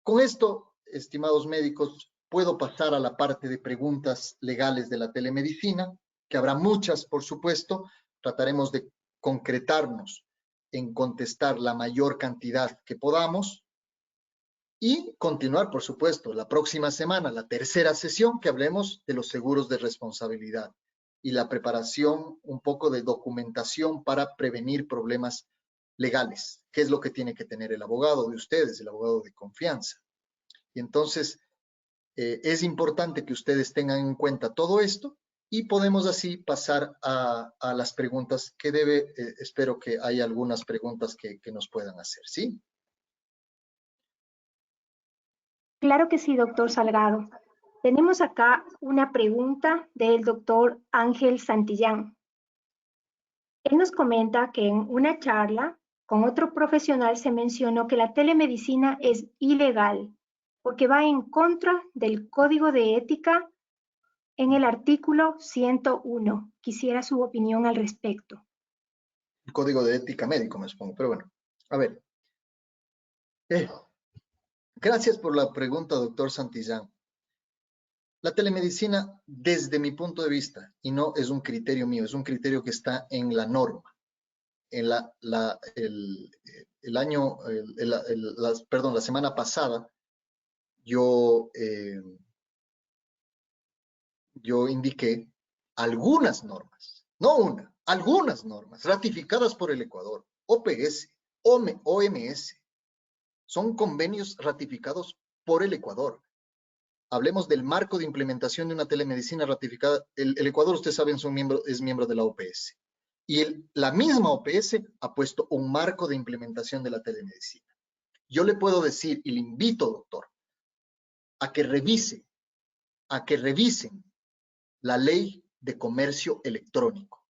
Con esto, estimados médicos, puedo pasar a la parte de preguntas legales de la telemedicina, que habrá muchas, por supuesto. Trataremos de concretarnos en contestar la mayor cantidad que podamos y continuar, por supuesto, la próxima semana, la tercera sesión, que hablemos de los seguros de responsabilidad y la preparación un poco de documentación para prevenir problemas legales. ¿Qué es lo que tiene que tener el abogado de ustedes, el abogado de confianza? Y entonces, es importante que ustedes tengan en cuenta todo esto y podemos así pasar a las preguntas que espero que haya algunas preguntas que nos puedan hacer, ¿sí? Claro que sí, doctor Salgado. Tenemos acá una pregunta del doctor Ángel Santillán. Él nos comenta que en una charla con otro profesional se mencionó que la telemedicina es ilegal porque va en contra del Código de Ética en el artículo 101. Quisiera su opinión al respecto. El Código de Ética Médico, me supongo, pero bueno. A ver. Gracias por la pregunta, doctor Santillán. La telemedicina, desde mi punto de vista, y no es un criterio mío, es un criterio que está en la norma. En la semana pasada, yo indiqué algunas normas, no una, algunas normas ratificadas por el Ecuador, OPS, OMS, son convenios ratificados por el Ecuador. Hablemos del marco de implementación de una telemedicina ratificada. El Ecuador, ustedes saben, es miembro de la OPS. Y la misma OPS ha puesto un marco de implementación de la telemedicina. Yo le puedo decir, y le invito, doctor, a que revisen la ley de comercio electrónico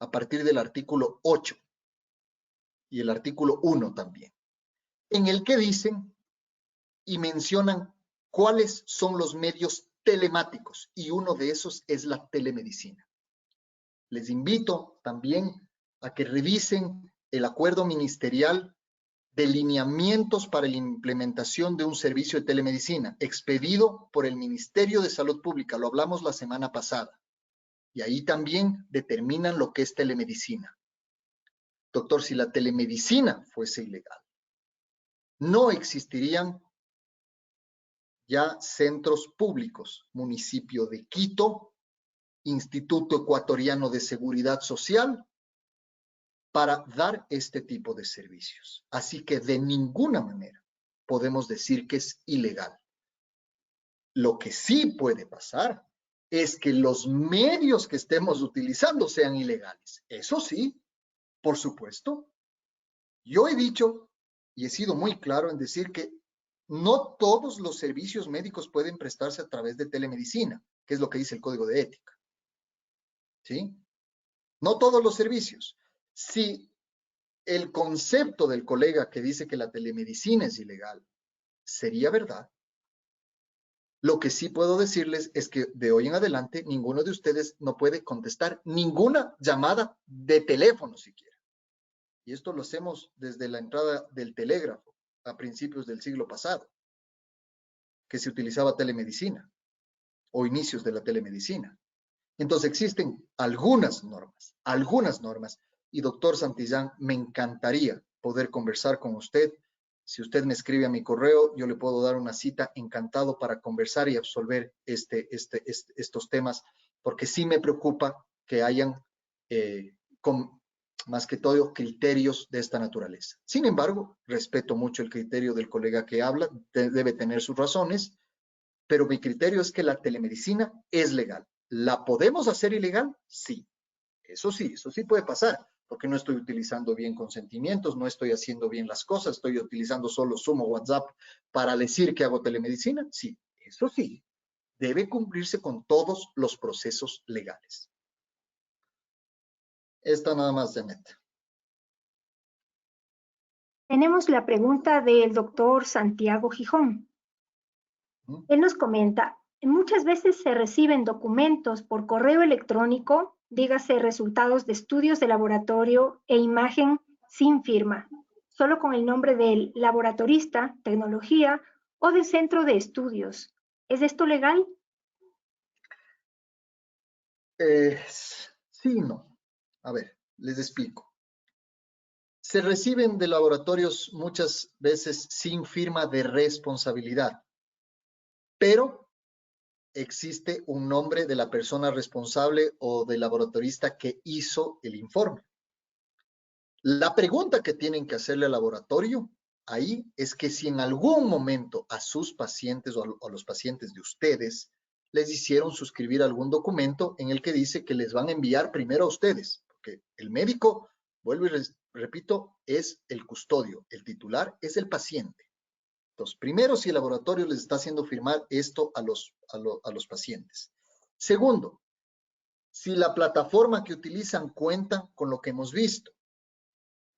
a partir del artículo 8 y el artículo 1 también, en el que dicen y mencionan cuáles son los medios telemáticos, y uno de esos es la telemedicina. Les invito también a que revisen el acuerdo ministerial de lineamientos para la implementación de un servicio de telemedicina expedido por el Ministerio de Salud Pública. Lo hablamos la semana pasada. Y ahí también determinan lo que es telemedicina. Doctor, si la telemedicina fuese ilegal, no existirían ya centros públicos, municipio de Quito, Instituto Ecuatoriano de Seguridad Social, para dar este tipo de servicios. Así que de ninguna manera podemos decir que es ilegal. Lo que sí puede pasar es que los medios que estemos utilizando sean ilegales. Eso sí, por supuesto. Yo he dicho y he sido muy claro en decir que no todos los servicios médicos pueden prestarse a través de telemedicina, que es lo que dice el Código de Ética. ¿Sí? No todos los servicios. Si el concepto del colega que dice que la telemedicina es ilegal sería verdad, lo que sí puedo decirles es que de hoy en adelante ninguno de ustedes no puede contestar ninguna llamada de teléfono siquiera. Y esto lo hacemos desde la entrada del telégrafo a principios del siglo pasado, que se utilizaba telemedicina o inicios de la telemedicina. Entonces existen algunas normas. Y doctor Santillán, me encantaría poder conversar con usted. Si usted me escribe a mi correo, yo le puedo dar una cita, encantado, para conversar y absolver estos temas, porque sí me preocupa que hayan, más que todo, criterios de esta naturaleza. Sin embargo, respeto mucho el criterio del colega que habla, debe tener sus razones, pero mi criterio es que la telemedicina es legal. ¿La podemos hacer ilegal? Sí, eso sí puede pasar, porque no estoy utilizando bien consentimientos, no estoy haciendo bien las cosas, estoy utilizando solo Zoom o WhatsApp para decir que hago telemedicina. Sí, eso sí, debe cumplirse con todos los procesos legales. Esta nada más, Janet. Tenemos la pregunta del doctor Santiago Gijón. Él nos comenta, muchas veces se reciben documentos por correo electrónico, dígase resultados de estudios de laboratorio e imagen sin firma, solo con el nombre del laboratorista, tecnología o del centro de estudios. ¿Es esto legal? Sí y no. A ver, les explico. Se reciben de laboratorios muchas veces sin firma de responsabilidad, pero existe un nombre de la persona responsable o del laboratorista que hizo el informe. La pregunta que tienen que hacerle al laboratorio ahí es que si en algún momento a sus pacientes o a los pacientes de ustedes les hicieron suscribir algún documento en el que dice que les van a enviar primero a ustedes, porque el médico, vuelvo y repito, es el custodio, el titular es el paciente. Entonces, primero, si el laboratorio les está haciendo firmar esto a los pacientes. Segundo, si la plataforma que utilizan cuenta con lo que hemos visto,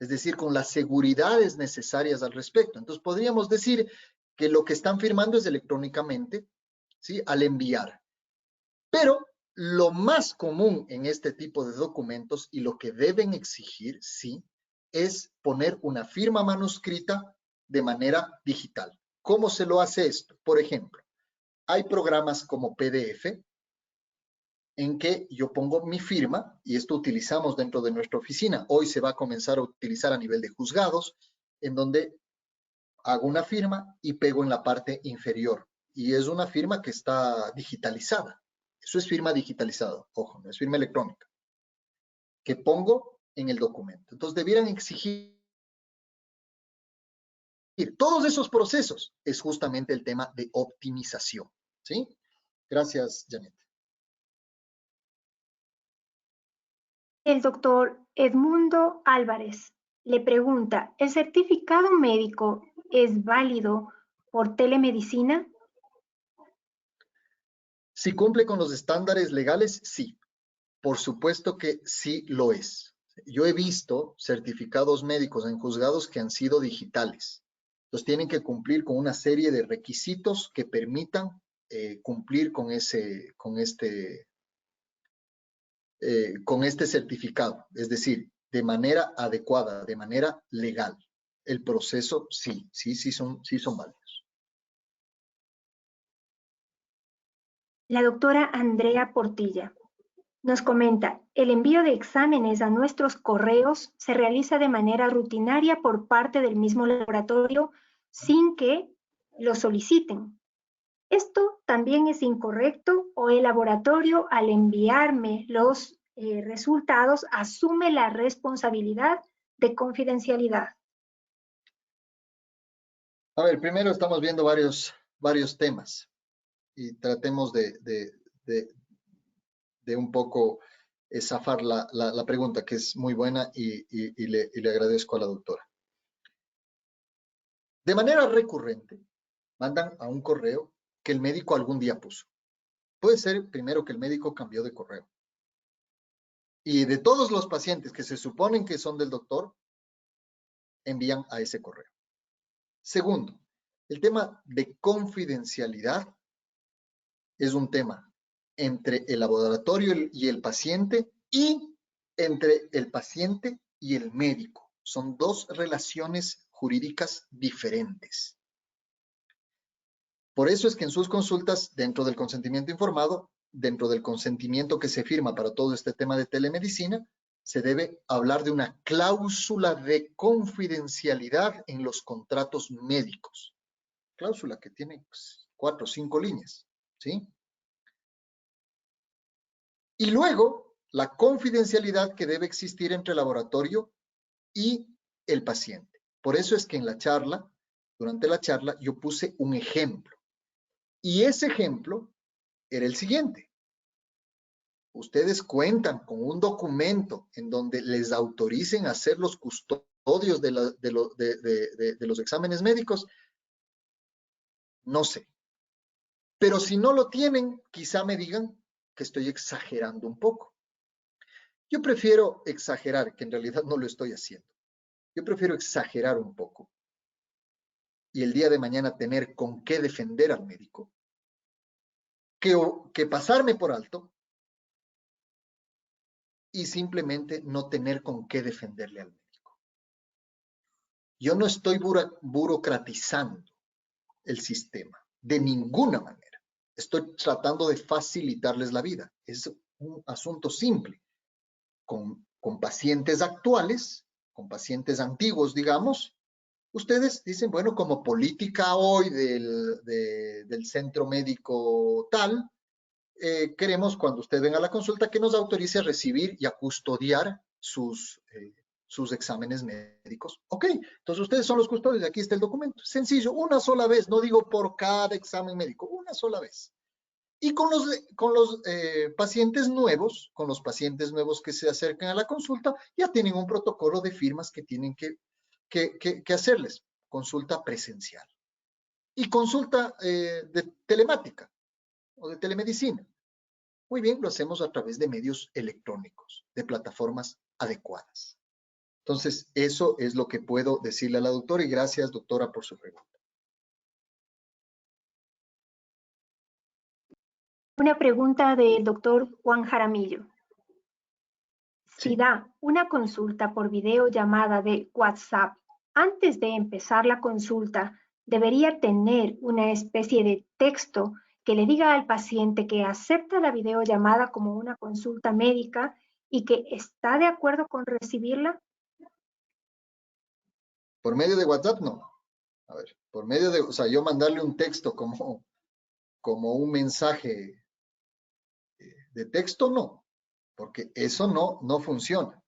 es decir, con las seguridades necesarias al respecto. Entonces, podríamos decir que lo que están firmando es electrónicamente, ¿sí?, al enviar. Pero lo más común en este tipo de documentos y lo que deben exigir, sí, es poner una firma manuscrita de manera digital. ¿Cómo se lo hace esto? Por ejemplo, hay programas como PDF en que yo pongo mi firma, y esto utilizamos dentro de nuestra oficina. Hoy se va a comenzar a utilizar a nivel de juzgados, en donde hago una firma y pego en la parte inferior. Y es una firma que está digitalizada. Eso es firma digitalizada, ojo, no es firma electrónica, que pongo en el documento. Entonces, debieran exigir todos esos procesos. Es justamente el tema de optimización, ¿sí? Gracias, Janet. El doctor Edmundo Álvarez le pregunta, ¿el certificado médico es válido por telemedicina? Si cumple con los estándares legales, sí. Por supuesto que sí lo es. Yo he visto certificados médicos en juzgados que han sido digitales. Entonces tienen que cumplir con una serie de requisitos que permitan cumplir con este certificado. Es decir, de manera adecuada, de manera legal. El proceso sí son válidos. La doctora Andrea Portilla nos comenta, el envío de exámenes a nuestros correos se realiza de manera rutinaria por parte del mismo laboratorio sin que lo soliciten. ¿Esto también es incorrecto o el laboratorio al enviarme los resultados asume la responsabilidad de confidencialidad? A ver, primero estamos viendo varios temas y tratemos de un poco zafar la pregunta, que es muy buena y le agradezco a la doctora. De manera recurrente, mandan a un correo que el médico algún día puso. Puede ser primero que el médico cambió de correo. Y de todos los pacientes que se suponen que son del doctor, envían a ese correo. Segundo, el tema de confidencialidad es un tema entre el laboratorio y el paciente y entre el paciente y el médico. Son dos relaciones jurídicas diferentes. Por eso es que en sus consultas, dentro del consentimiento informado, dentro del consentimiento que se firma para todo este tema de telemedicina, se debe hablar de una cláusula de confidencialidad en los contratos médicos. Cláusula que tiene 4 o 5 líneas, ¿sí? Y luego, la confidencialidad que debe existir entre el laboratorio y el paciente. Por eso es que en la charla, durante la charla, yo puse un ejemplo. Y ese ejemplo era el siguiente. Ustedes cuentan con un documento en donde les autoricen a ser los custodios de los exámenes médicos. No sé. Pero si no lo tienen, quizá me digan que estoy exagerando un poco. Yo prefiero exagerar, que en realidad no lo estoy haciendo. Yo prefiero exagerar un poco y el día de mañana tener con qué defender al médico que pasarme por alto y simplemente no tener con qué defenderle al médico. Yo no estoy burocratizando el sistema de ninguna manera. Estoy tratando de facilitarles la vida. Es un asunto simple. Con pacientes actuales, con pacientes antiguos, digamos, ustedes dicen, bueno, como política hoy del centro médico tal, queremos cuando usted venga a la consulta que nos autorice a recibir y a custodiar sus exámenes médicos. Ok, entonces ustedes son los custodios, aquí está el documento. Sencillo, una sola vez, no digo por cada examen médico, una sola vez. Y con los pacientes nuevos, que se acercan a la consulta, ya tienen un protocolo de firmas que tienen que hacerles. Consulta presencial. Y consulta de telemática o de telemedicina. Muy bien, lo hacemos a través de medios electrónicos, de plataformas adecuadas. Entonces, eso es lo que puedo decirle a la doctora y gracias, doctora, por su pregunta. Una pregunta del doctor Juan Jaramillo. Si Sí. da una consulta por videollamada de WhatsApp, antes de empezar la consulta, debería tener una especie de texto que le diga al paciente que acepta la videollamada como una consulta médica y que está de acuerdo con recibirla. Por medio de WhatsApp, no. A ver, por medio de, o sea, yo mandarle un texto como un mensaje De texto no, porque eso no funciona.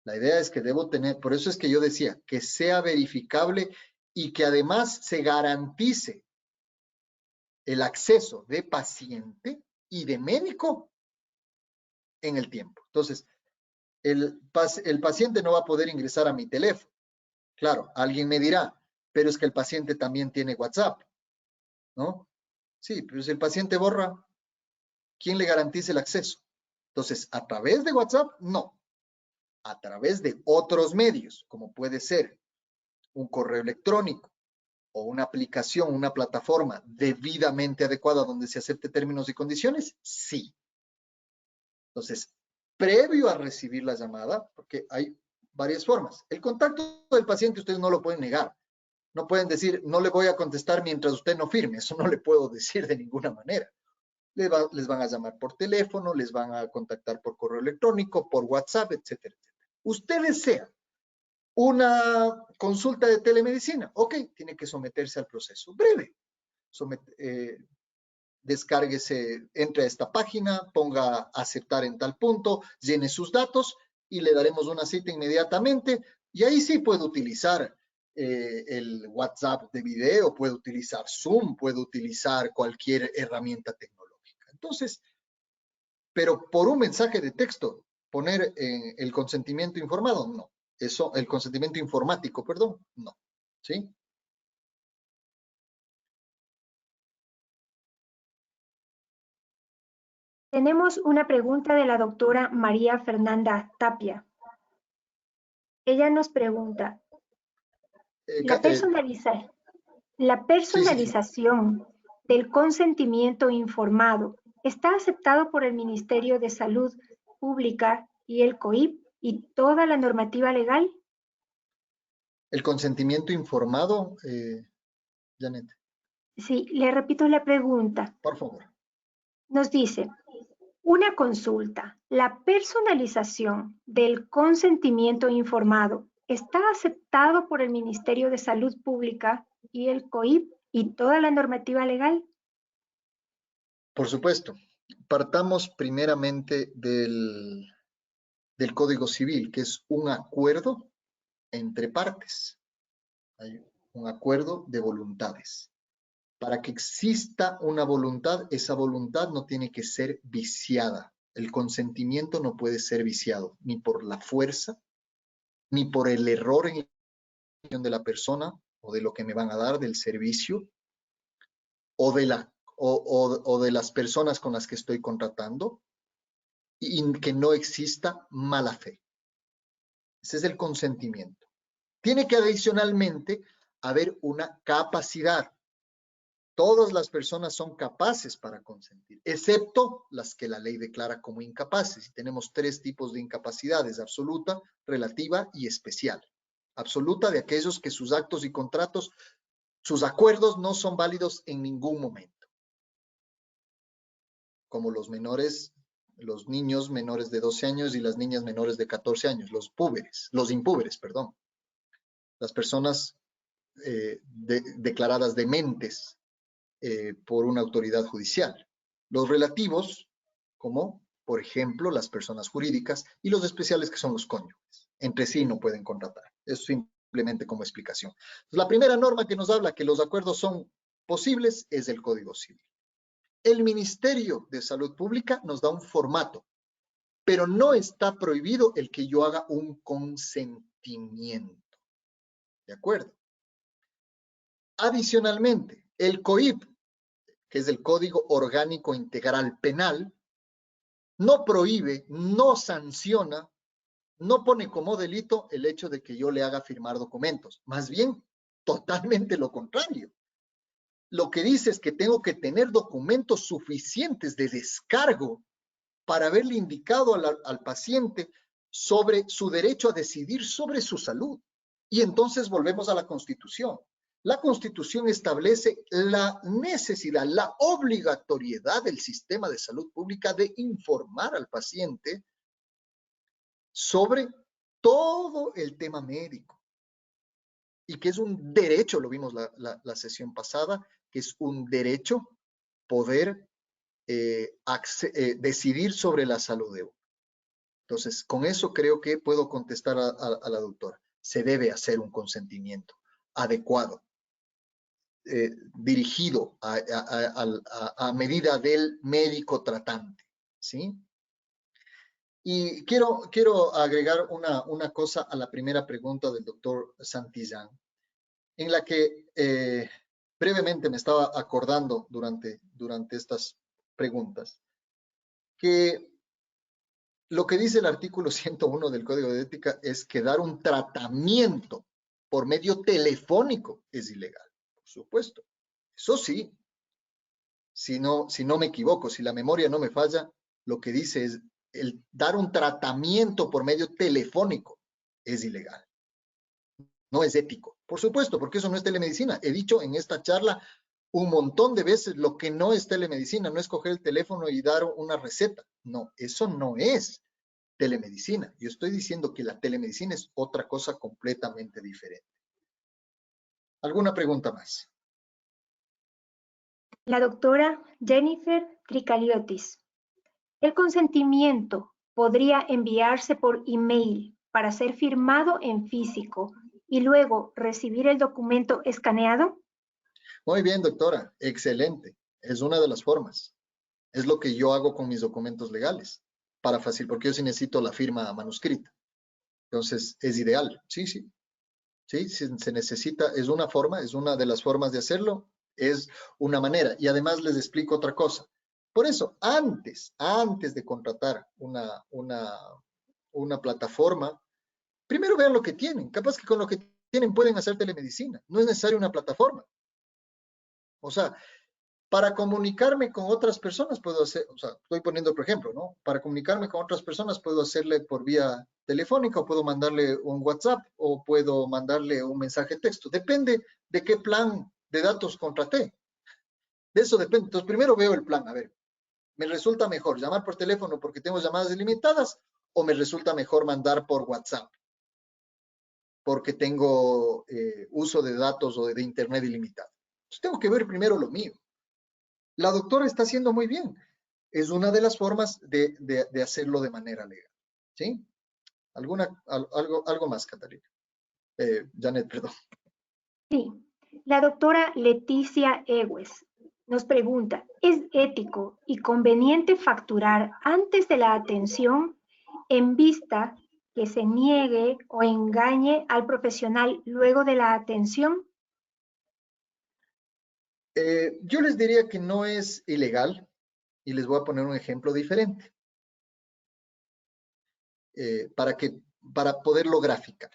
La idea es que debo tener, por eso es que yo decía, que sea verificable y que además se garantice el acceso de paciente y de médico en el tiempo. Entonces, el paciente no va a poder ingresar a mi teléfono. Claro, alguien me dirá, pero es que el paciente también tiene WhatsApp, ¿no? Sí, pero si el paciente borra, ¿quién le garantiza el acceso? Entonces, a través de WhatsApp, no. A través de otros medios, como puede ser un correo electrónico o una aplicación, una plataforma debidamente adecuada donde se acepte términos y condiciones, sí. Entonces, previo a recibir la llamada, porque hay varias formas. El contacto del paciente ustedes no lo pueden negar. No pueden decir, no le voy a contestar mientras usted no firme. Eso no le puedo decir de ninguna manera. Les van a llamar por teléfono, les van a contactar por correo electrónico, por WhatsApp, etcétera, etcétera. Usted desea una consulta de telemedicina. Ok, tiene que someterse al proceso breve. Descárguese, entre a esta página, ponga aceptar en tal punto, llene sus datos y le daremos una cita inmediatamente. Y ahí sí puede utilizar el WhatsApp de video, puede utilizar Zoom, puede utilizar cualquier herramienta tecnológica. Entonces, pero por un mensaje de texto, poner el consentimiento informado, no. Eso, el consentimiento informático, perdón, no. ¿Sí? Tenemos una pregunta de la doctora María Fernanda Tapia. Ella nos pregunta, la personalización del consentimiento informado está aceptado por el Ministerio de Salud Pública y el COIP y toda la normativa legal. El consentimiento informado, Janet. Sí, le repito la pregunta. Por favor. Nos dice, una consulta, ¿la personalización del consentimiento informado está aceptado por el Ministerio de Salud Pública y el COIP y toda la normativa legal? Por supuesto. Partamos primeramente del Código Civil, que es un acuerdo entre partes. Hay un acuerdo de voluntades. Para que exista una voluntad, esa voluntad no tiene que ser viciada. El consentimiento no puede ser viciado, ni por la fuerza, ni por el error en de la persona o de lo que me van a dar, del servicio, o de las personas con las que estoy contratando, y que no exista mala fe. Ese es el consentimiento. Tiene que adicionalmente haber una capacidad. Todas las personas son capaces para consentir, excepto las que la ley declara como incapaces. Y tenemos tres tipos de incapacidades: absoluta, relativa y especial. Absoluta, de aquellos que sus actos y contratos, sus acuerdos no son válidos en ningún momento. Como los menores, los niños menores de 12 años y las niñas menores de 14 años, los impúberes, perdón. Las personas declaradas dementes por una autoridad judicial. Los relativos, como por ejemplo las personas jurídicas, y los especiales, que son los cónyuges. Entre sí no pueden contratar. Eso simplemente como explicación. Entonces, la primera norma que nos habla que los acuerdos son posibles es el Código Civil. El Ministerio de Salud Pública nos da un formato, pero no está prohibido el que yo haga un consentimiento. ¿De acuerdo? Adicionalmente, el COIP, que es el Código Orgánico Integral Penal, no prohíbe, no sanciona, no pone como delito el hecho de que yo le haga firmar documentos. Más bien, totalmente lo contrario. Lo que dice es que tengo que tener documentos suficientes de descargo para haberle indicado al paciente sobre su derecho a decidir sobre su salud. Y entonces volvemos a la Constitución. La Constitución establece la necesidad, la obligatoriedad del sistema de salud pública de informar al paciente sobre todo el tema médico. Y que es un derecho, lo vimos la sesión pasada, que es un derecho poder decidir sobre la salud de uno. Entonces, con eso creo que puedo contestar a la doctora. Se debe hacer un consentimiento adecuado, dirigido a medida del médico tratante, ¿sí? Y quiero agregar una cosa a la primera pregunta del doctor Santillán, en la que brevemente me estaba acordando durante estas preguntas, que lo que dice el artículo 101 del Código de Ética es que dar un tratamiento por medio telefónico es ilegal, por supuesto. Eso sí, si no me equivoco, si la memoria no me falla, lo que dice es el dar un tratamiento por medio telefónico es ilegal. No es ético, por supuesto, porque eso no es telemedicina. He dicho en esta charla un montón de veces lo que no es telemedicina, no es coger el teléfono y dar una receta. No, eso no es telemedicina. Yo estoy diciendo que la telemedicina es otra cosa completamente diferente. ¿Alguna pregunta más? La doctora Jennifer Tricaliotis. ¿El consentimiento podría enviarse por email para ser firmado en físico y luego recibir el documento escaneado? Muy bien, doctora. Excelente. Es una de las formas. Es lo que yo hago con mis documentos legales. Para fácil, porque yo sí necesito la firma manuscrita. Entonces, es ideal. Sí, sí. Sí, se necesita, es una forma, es una de las formas de hacerlo, es una manera. Y además les explico otra cosa. Por eso, antes de contratar una plataforma, primero vean lo que tienen. Capaz que con lo que tienen pueden hacer telemedicina. No es necesario una plataforma. O sea, para comunicarme con otras personas puedo hacer, o sea, estoy poniendo por ejemplo, ¿no? Para comunicarme con otras personas puedo hacerle por vía telefónica, o puedo mandarle un WhatsApp, o puedo mandarle un mensaje de texto. Depende de qué plan de datos contraté. De eso depende. Entonces, primero veo el plan. A ver, ¿me resulta mejor llamar por teléfono porque tengo llamadas ilimitadas, o me resulta mejor mandar por WhatsApp porque tengo uso de datos o de internet ilimitado? Entonces, tengo que ver primero lo mío. La doctora está haciendo muy bien. Es una de las formas de hacerlo de manera legal. ¿Sí? Algo más, Catalina? Janet, perdón. Sí. La doctora Leticia Egues nos pregunta, ¿es ético y conveniente facturar antes de la atención en vista que se niegue o engañe al profesional luego de la atención? Yo les diría que no es ilegal, y les voy a poner un ejemplo diferente para poderlo graficar.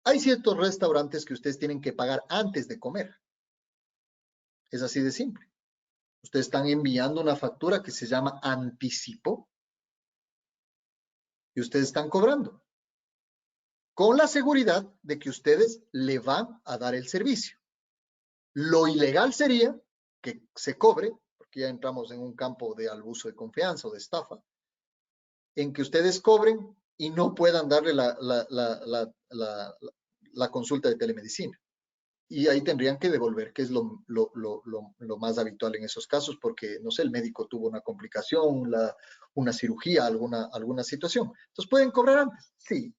Hay ciertos restaurantes que ustedes tienen que pagar antes de comer. Es así de simple. Ustedes están enviando una factura que se llama anticipo y ustedes están cobrando, con la seguridad de que ustedes le van a dar el servicio. Lo ilegal sería que se cobre, porque ya entramos en un campo de abuso de confianza o de estafa, en que ustedes cobren y no puedan darle la consulta de telemedicina. Y ahí tendrían que devolver, que es lo más habitual en esos casos, porque, no sé, el médico tuvo una complicación, una cirugía, alguna situación. Entonces, ¿pueden cobrar antes? Sí,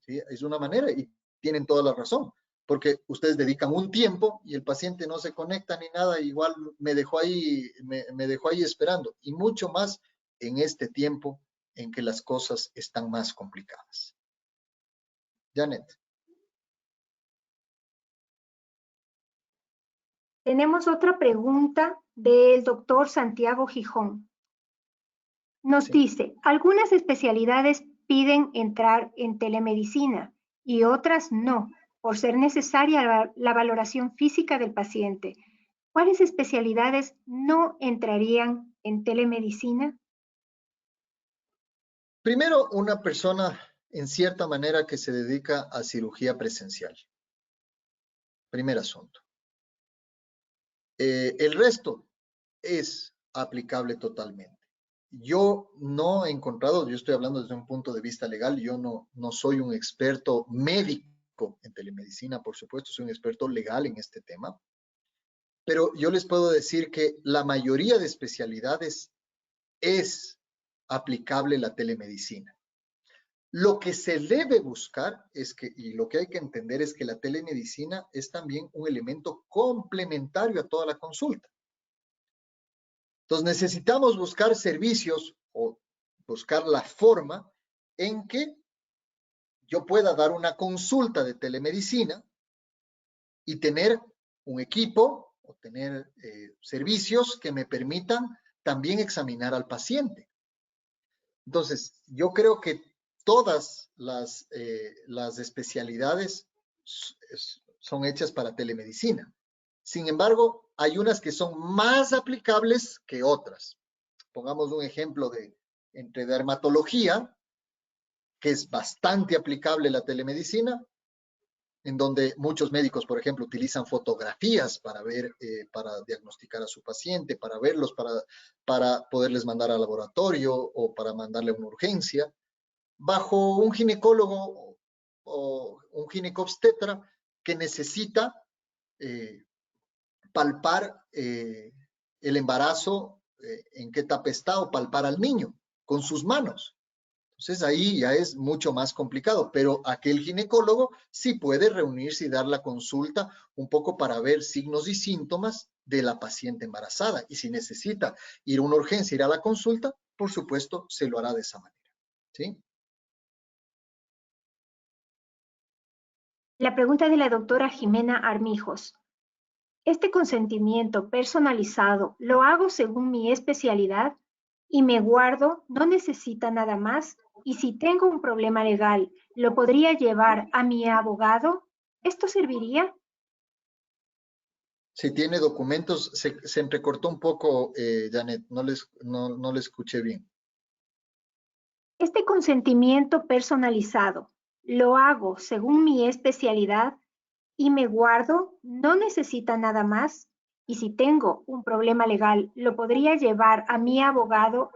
es una manera y tienen toda la razón, porque ustedes dedican un tiempo y el paciente no se conecta ni nada, igual me dejó ahí esperando, y mucho más en este tiempo en que las cosas están más complicadas. Janet. Tenemos otra pregunta del doctor Santiago Gijón. Nos dice, algunas especialidades piden entrar en telemedicina y otras no, por ser necesaria la valoración física del paciente. ¿Cuáles especialidades no entrarían en telemedicina? Primero, una persona en cierta manera que se dedica a cirugía presencial. Primer asunto. El resto es aplicable totalmente. Yo no he encontrado, yo estoy hablando desde un punto de vista legal, yo no soy un experto médico en telemedicina, por supuesto, soy un experto legal en este tema. pero yo les puedo decir que la mayoría de especialidades es aplicable la telemedicina. Lo que se debe buscar es que, y lo que hay que entender es que la telemedicina es también un elemento complementario a toda la consulta. Entonces necesitamos buscar servicios o buscar la forma en que yo pueda dar una consulta de telemedicina y tener un equipo o tener servicios que me permitan también examinar al paciente. Entonces, yo creo que todas las especialidades son hechas para telemedicina. Sin embargo, hay unas que son más aplicables que otras. Pongamos un ejemplo entre dermatología, que es bastante aplicable la telemedicina, en donde muchos médicos, por ejemplo, utilizan fotografías para ver, para diagnosticar a su paciente, para verlos, para poderles mandar al laboratorio o para mandarle a una urgencia, bajo un ginecólogo o un ginecobstetra que necesita palpar el embarazo, en qué etapa está, o palpar al niño con sus manos. Entonces ahí ya es mucho más complicado, pero aquel ginecólogo sí puede reunirse y dar la consulta un poco para ver signos y síntomas de la paciente embarazada. Y si necesita ir a una urgencia, ir a la consulta, por supuesto, se lo hará de esa manera. ¿Sí? La pregunta de la doctora Jimena Armijos. ¿Este consentimiento personalizado lo hago según mi especialidad y me guardo, no necesita nada más? Y si tengo un problema legal, ¿lo podría llevar a mi abogado? ¿Esto serviría? Si tiene documentos, se entrecortó un poco, Janet, no le escuché bien. Este consentimiento personalizado lo hago según mi especialidad y me guardo, no necesita nada más. Y si tengo un problema legal, ¿lo podría llevar a mi abogado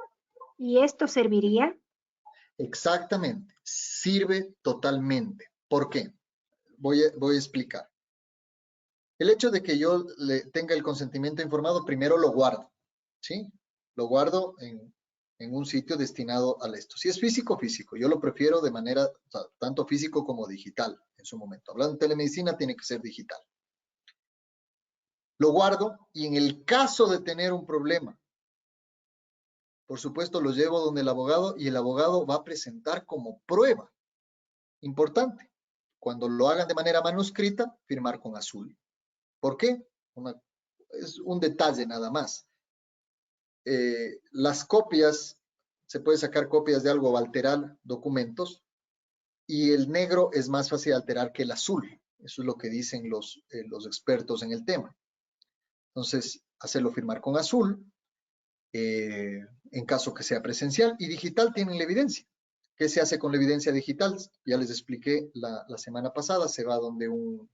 y esto serviría? Exactamente, sirve totalmente. ¿Por qué? Voy a explicar. El hecho de que yo tenga el consentimiento informado, primero lo guardo, ¿sí? Lo guardo en un sitio destinado a esto. Si es físico, físico. Yo lo prefiero de manera tanto físico como digital en su momento. Hablando de telemedicina, tiene que ser digital. Lo guardo y en el caso de tener un problema, por supuesto lo llevo donde el abogado y el abogado va a presentar como prueba. Importante. Cuando lo hagan de manera manuscrita, firmar con azul. ¿Por qué? Es un detalle nada más. Las copias, se puede sacar copias de algo o alterar documentos, y el negro es más fácil de alterar que el azul. Eso es lo que dicen los expertos en el tema. Entonces, hacerlo firmar con azul, en caso que sea presencial, y digital tienen la evidencia. ¿Qué se hace con la evidencia digital? Ya les expliqué la semana pasada, se va donde un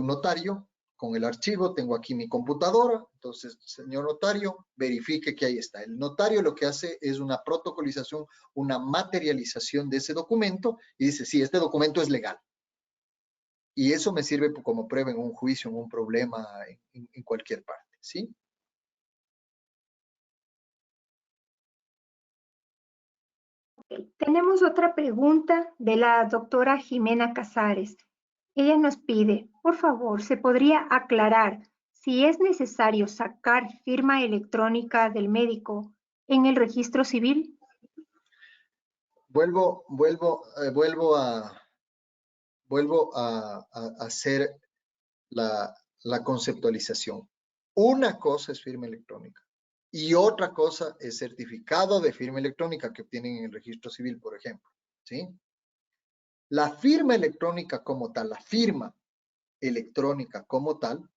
notario con el archivo. Tengo aquí mi computadora, entonces, señor notario, verifique que ahí está. El notario lo que hace es una protocolización, una materialización de ese documento y dice, sí, este documento es legal. Y eso me sirve como prueba en un juicio, en un problema, en cualquier parte, ¿sí? Tenemos otra pregunta de la doctora Jimena Casares. Ella nos pide, por favor, ¿se podría aclarar si es necesario sacar firma electrónica del médico en el registro civil? Vuelvo a hacer la conceptualización. Una cosa es firma electrónica y otra cosa es certificado de firma electrónica que obtienen en el registro civil, por ejemplo, ¿sí? La firma electrónica como tal, la firma electrónica como tal,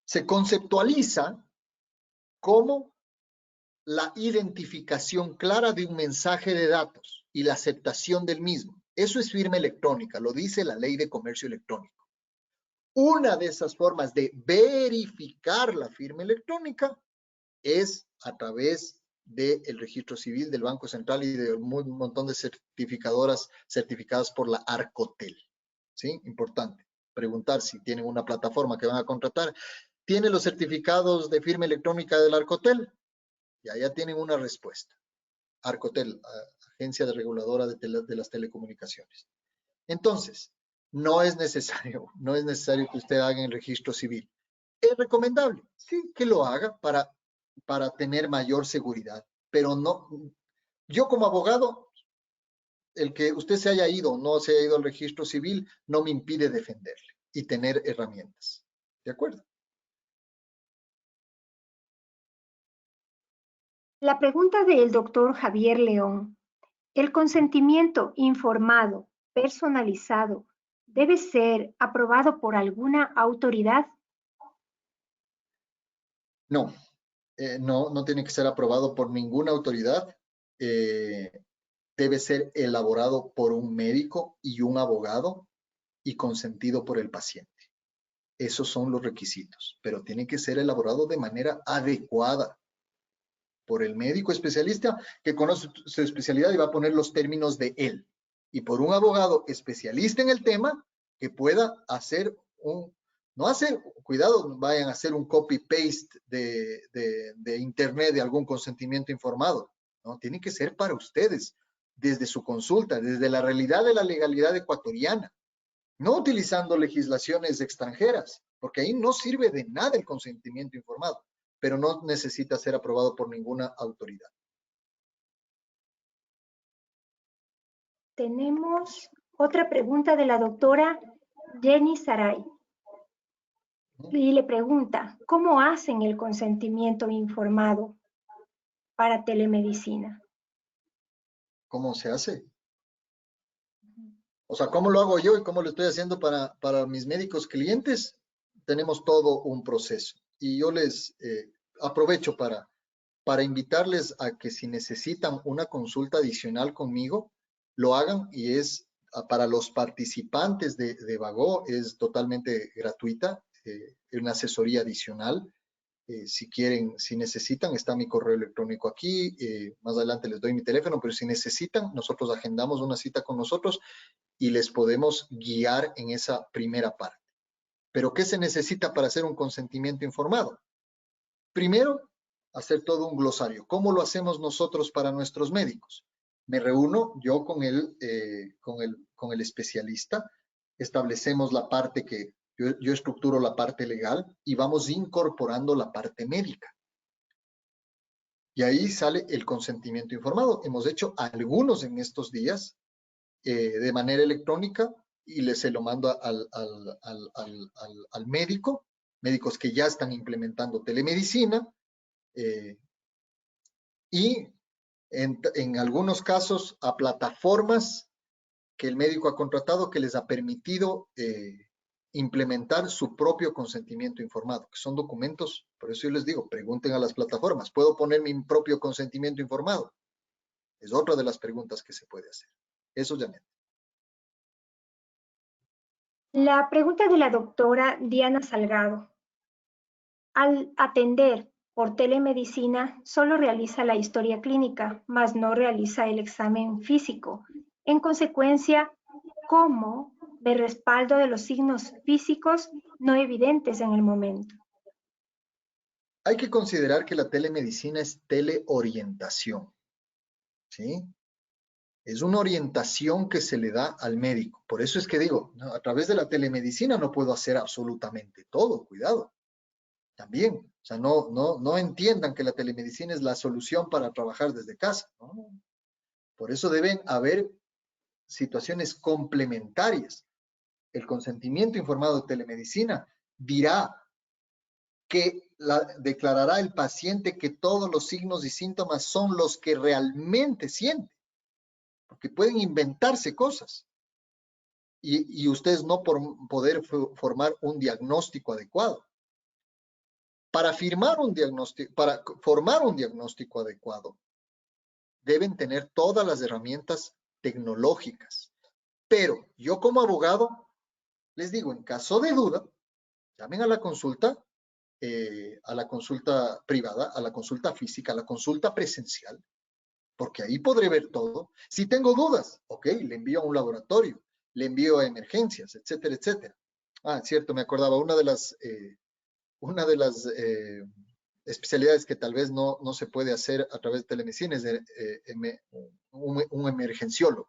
se conceptualiza como la identificación clara de un mensaje de datos y la aceptación del mismo. Eso es firma electrónica, lo dice la Ley de Comercio Electrónico. Una de esas formas de verificar la firma electrónica es a través del registro civil del Banco Central y de un montón de certificadoras certificadas por la Arcotel. ¿sí? Importante. Preguntar si tienen una plataforma que van a contratar. ¿Tiene los certificados de firma electrónica del Arcotel? Ya tienen una respuesta. Arcotel, Agencia Reguladora de las Telecomunicaciones. Entonces, no es necesario que usted haga el registro civil. ¿Es recomendable? Sí, que lo haga para tener mayor seguridad, pero no, yo como abogado, el que usted se haya ido o no se haya ido al registro civil no me impide defenderle y tener herramientas. ¿De acuerdo? La pregunta del doctor Javier León. ¿El consentimiento informado, personalizado, debe ser aprobado por alguna autoridad? No, no tiene que ser aprobado por ninguna autoridad. Debe ser elaborado por un médico y un abogado y consentido por el paciente. Esos son los requisitos, pero tiene que ser elaborado de manera adecuada por el médico especialista que conoce su especialidad y va a poner los términos de él, y por un abogado especialista en el tema que pueda hacer cuidado, vayan a hacer un copy-paste de internet de algún consentimiento informado, ¿no? Tiene que ser para ustedes, desde su consulta, desde la realidad de la legalidad ecuatoriana, no utilizando legislaciones extranjeras, porque ahí no sirve de nada el consentimiento informado, pero no necesita ser aprobado por ninguna autoridad. Tenemos otra pregunta de la doctora Jenny Saray. Y le pregunta, ¿cómo hacen el consentimiento informado para telemedicina? ¿Cómo se hace? O sea, ¿cómo lo hago yo y cómo lo estoy haciendo para mis médicos clientes? Tenemos todo un proceso. Y yo les aprovecho para invitarles a que si necesitan una consulta adicional conmigo, lo hagan, y es para los participantes de Vago, es totalmente gratuita, una asesoría adicional. Si quieren, si necesitan, está mi correo electrónico aquí, más adelante les doy mi teléfono, pero si necesitan, nosotros agendamos una cita con nosotros y les podemos guiar en esa primera parte. ¿Pero qué se necesita para hacer un consentimiento informado? Primero, hacer todo un glosario. ¿Cómo lo hacemos nosotros para nuestros médicos? Me reúno yo con el especialista, establecemos la parte que yo estructuro la parte legal y vamos incorporando la parte médica. Y ahí sale el consentimiento informado. Hemos hecho algunos en estos días de manera electrónica y se lo mando al médico, médicos que ya están implementando telemedicina, y en algunos casos a plataformas que el médico ha contratado que les ha permitido implementar su propio consentimiento informado, que son documentos. Por eso yo les digo, pregunten a las plataformas, ¿puedo poner mi propio consentimiento informado? Es otra de las preguntas que se puede hacer. Eso, Janet. La pregunta de la doctora Diana Salgado. Al atender por telemedicina, solo realiza la historia clínica, mas no realiza el examen físico. En consecuencia, ¿cómo de respaldo de los signos físicos no evidentes en el momento? Hay que considerar que la telemedicina es teleorientación, ¿sí? Es una orientación que se le da al médico. Por eso es que digo, no, a través de la telemedicina no puedo hacer absolutamente todo, cuidado. También, o sea, no entiendan que la telemedicina es la solución para trabajar desde casa, ¿no? Por eso deben haber situaciones complementarias. El consentimiento informado de telemedicina dirá que declarará el paciente que todos los signos y síntomas son los que realmente siente, porque pueden inventarse cosas y ustedes no poder formar un diagnóstico adecuado. Para formar un diagnóstico adecuado, deben tener todas las herramientas tecnológicas. Pero yo como abogado, les digo, en caso de duda, llamen a la consulta privada, a la consulta física, a la consulta presencial, porque ahí podré ver todo. Si tengo dudas, ok, le envío a un laboratorio. le envío a emergencias, etcétera, etcétera. Ah, cierto, me acordaba, una de las especialidades que tal vez no se puede hacer a través de telemedicina es un emergenciólogo.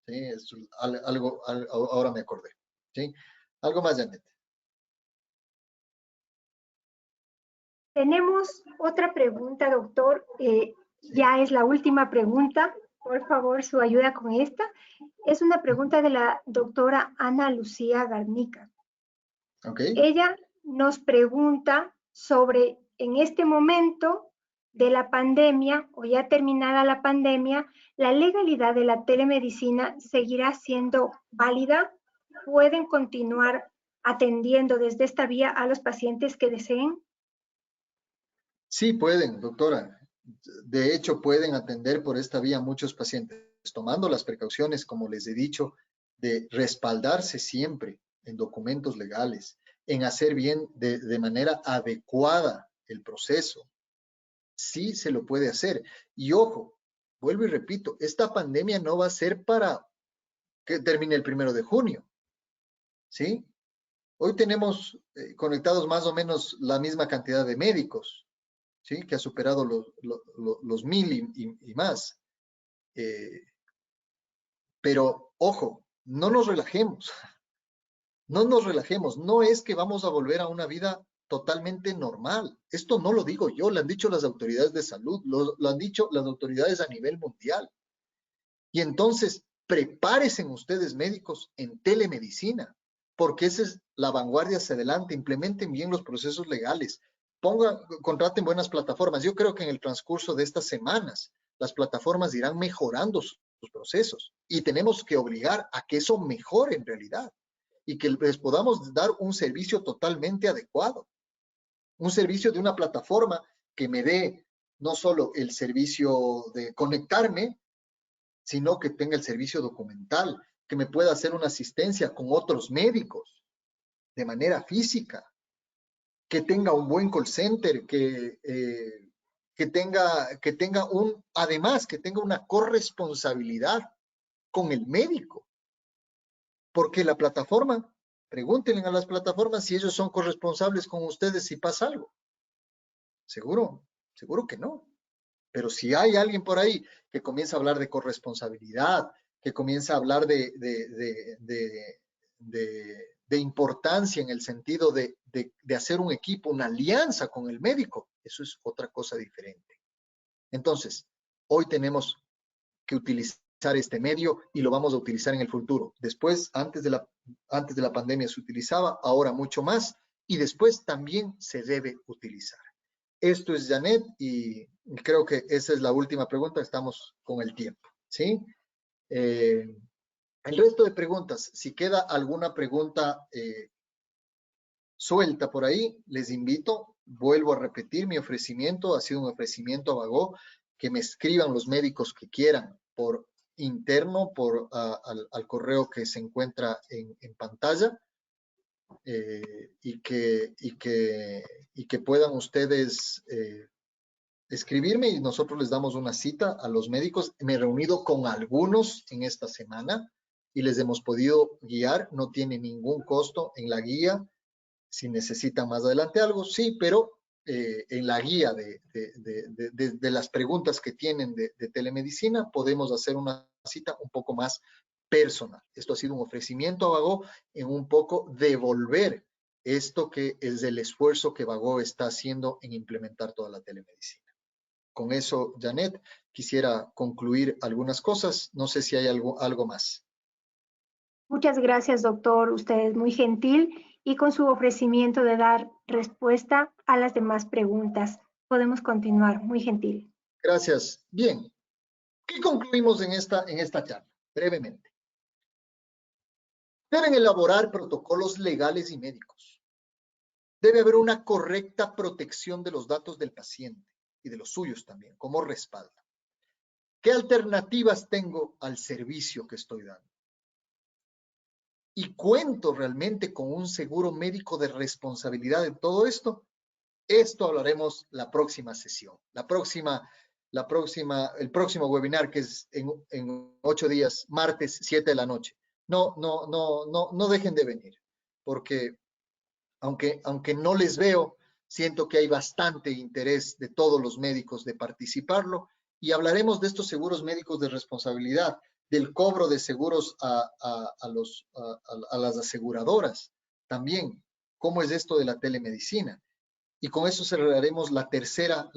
¿Sí? Es algo, ahora me acordé. ¿Sí? Algo más, Janet. Tenemos otra pregunta, doctor. Ya es la última pregunta. Por favor, su ayuda con esta. Es una pregunta de la doctora Ana Lucía Garnica. Okay. Ella nos pregunta sobre, en este momento de la pandemia, o ya terminada la pandemia, ¿la legalidad de la telemedicina seguirá siendo válida? ¿Pueden continuar atendiendo desde esta vía a los pacientes que deseen? Sí, pueden, doctora. De hecho, pueden atender por esta vía muchos pacientes, tomando las precauciones, como les he dicho, de respaldarse siempre en documentos legales, en hacer bien de manera adecuada el proceso. Sí se lo puede hacer. Y ojo, vuelvo y repito, esta pandemia no va a ser para que termine el 1 de junio. ¿Sí? Hoy tenemos conectados más o menos la misma cantidad de médicos, ¿sí? Que ha superado los 1000 y más. Pero, ojo, no nos relajemos. No nos relajemos. No es que vamos a volver a una vida totalmente normal. Esto no lo digo yo, lo han dicho las autoridades de salud, lo han dicho las autoridades a nivel mundial. Y entonces, prepárense ustedes médicos en telemedicina, porque esa es la vanguardia hacia adelante. Implementen bien los procesos legales, contraten buenas plataformas. Yo creo que en el transcurso de estas semanas, las plataformas irán mejorando sus procesos y tenemos que obligar a que eso mejore en realidad y que les podamos dar un servicio totalmente adecuado. Un servicio de una plataforma que me dé no solo el servicio de conectarme, sino que tenga el servicio documental, que me pueda hacer una asistencia con otros médicos de manera física, que tenga un buen call center, que tenga además, que tenga una corresponsabilidad con el médico. Porque la plataforma, pregúntenle a las plataformas si ellos son corresponsables con ustedes si pasa algo. Seguro que no. Pero si hay alguien por ahí que comienza a hablar de corresponsabilidad, que comienza a hablar de importancia en el sentido de hacer un equipo, una alianza con el médico, eso es otra cosa diferente. Entonces, hoy tenemos que utilizar este medio y lo vamos a utilizar en el futuro. Después, antes de la pandemia se utilizaba, ahora mucho más, y después también se debe utilizar. Esto es Janet y creo que esa es la última pregunta. Estamos con el tiempo, ¿sí? El resto de preguntas, si queda alguna pregunta suelta por ahí, les invito, vuelvo a repetir mi ofrecimiento, ha sido un ofrecimiento a Bagó, que me escriban los médicos que quieran por interno, al correo que se encuentra en pantalla. Y que puedan ustedes escribirme y nosotros les damos una cita a los médicos. Me he reunido con algunos en esta semana y les hemos podido guiar. No tiene ningún costo en la guía. Si necesitan más adelante algo, sí, pero en la guía de las preguntas que tienen de telemedicina podemos hacer una cita un poco más personal. Esto ha sido un ofrecimiento a Bagó en un poco devolver esto que es el esfuerzo que Bagó está haciendo en implementar toda la telemedicina. Con eso, Janet, quisiera concluir algunas cosas. No sé si hay algo más. Muchas gracias, doctor. Usted es muy gentil y con su ofrecimiento de dar respuesta a las demás preguntas. Podemos continuar. Muy gentil. Gracias. Bien. ¿Qué concluimos en esta charla? Brevemente. Deben elaborar protocolos legales y médicos. Debe haber una correcta protección de los datos del paciente y de los suyos también, como respaldo. ¿Qué alternativas tengo al servicio que estoy dando? ¿Y cuento realmente con un seguro médico de responsabilidad de todo esto? Esto hablaremos la próxima sesión, el próximo webinar, que es en 8 días, martes 7 de la noche. no dejen de venir, porque aunque no les veo, siento que hay bastante interés de todos los médicos de participarlo, y hablaremos de estos seguros médicos de responsabilidad, del cobro de seguros a las aseguradoras también, cómo es esto de la telemedicina. Y con eso cerraremos la tercera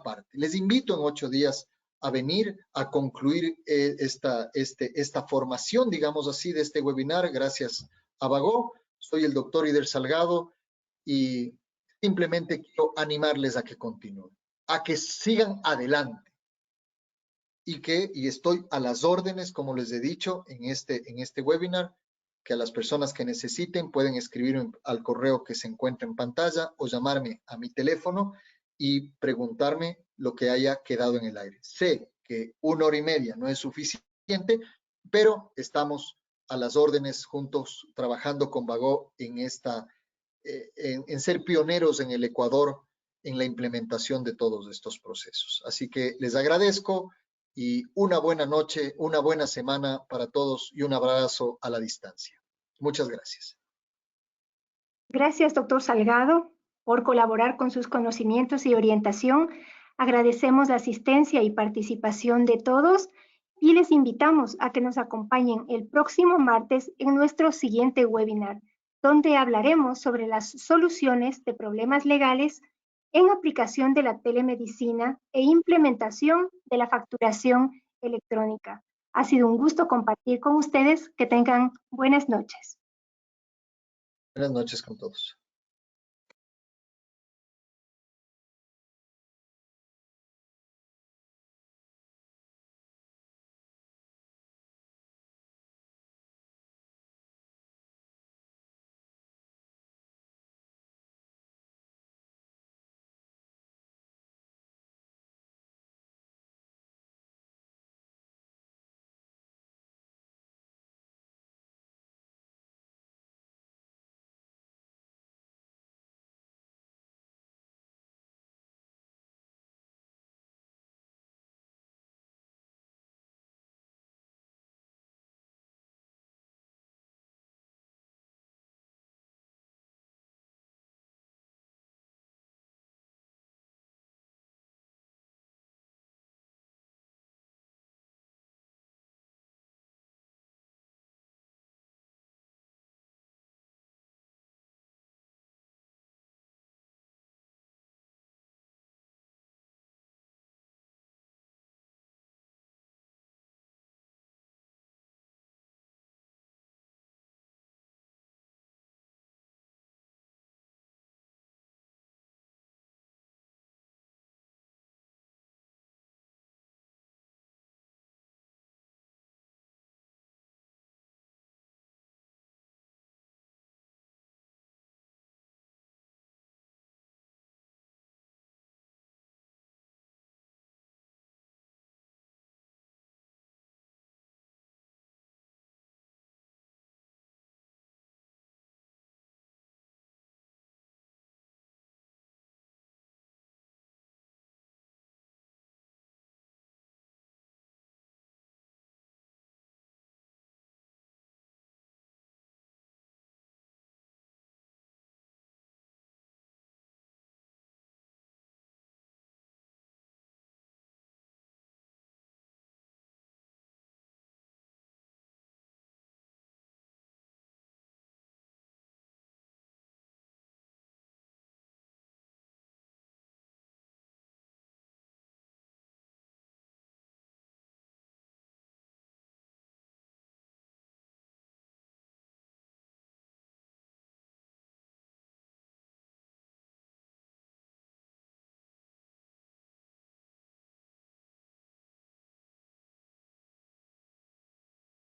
parte. Les invito en 8 días a venir a concluir esta formación, digamos así, de este webinar, gracias a Bagó. Soy el doctor Ider Salgado y simplemente quiero animarles a que continúen, a que sigan adelante y estoy a las órdenes, como les he dicho en este webinar, que a las personas que necesiten pueden escribirme al correo que se encuentra en pantalla o llamarme a mi teléfono y preguntarme lo que haya quedado en el aire. Sé que 1 hora y media no es suficiente, pero estamos a las órdenes juntos trabajando con Bagó en ser pioneros en el Ecuador en la implementación de todos estos procesos. Así que les agradezco y una buena noche, una buena semana para todos y un abrazo a la distancia. Muchas gracias. Gracias, doctor Salgado, por colaborar con sus conocimientos y orientación. Agradecemos la asistencia y participación de todos y les invitamos a que nos acompañen el próximo martes en nuestro siguiente webinar, donde hablaremos sobre las soluciones de problemas legales en aplicación de la telemedicina e implementación de la facturación electrónica. Ha sido un gusto compartir con ustedes. Que tengan buenas noches. Buenas noches con todos.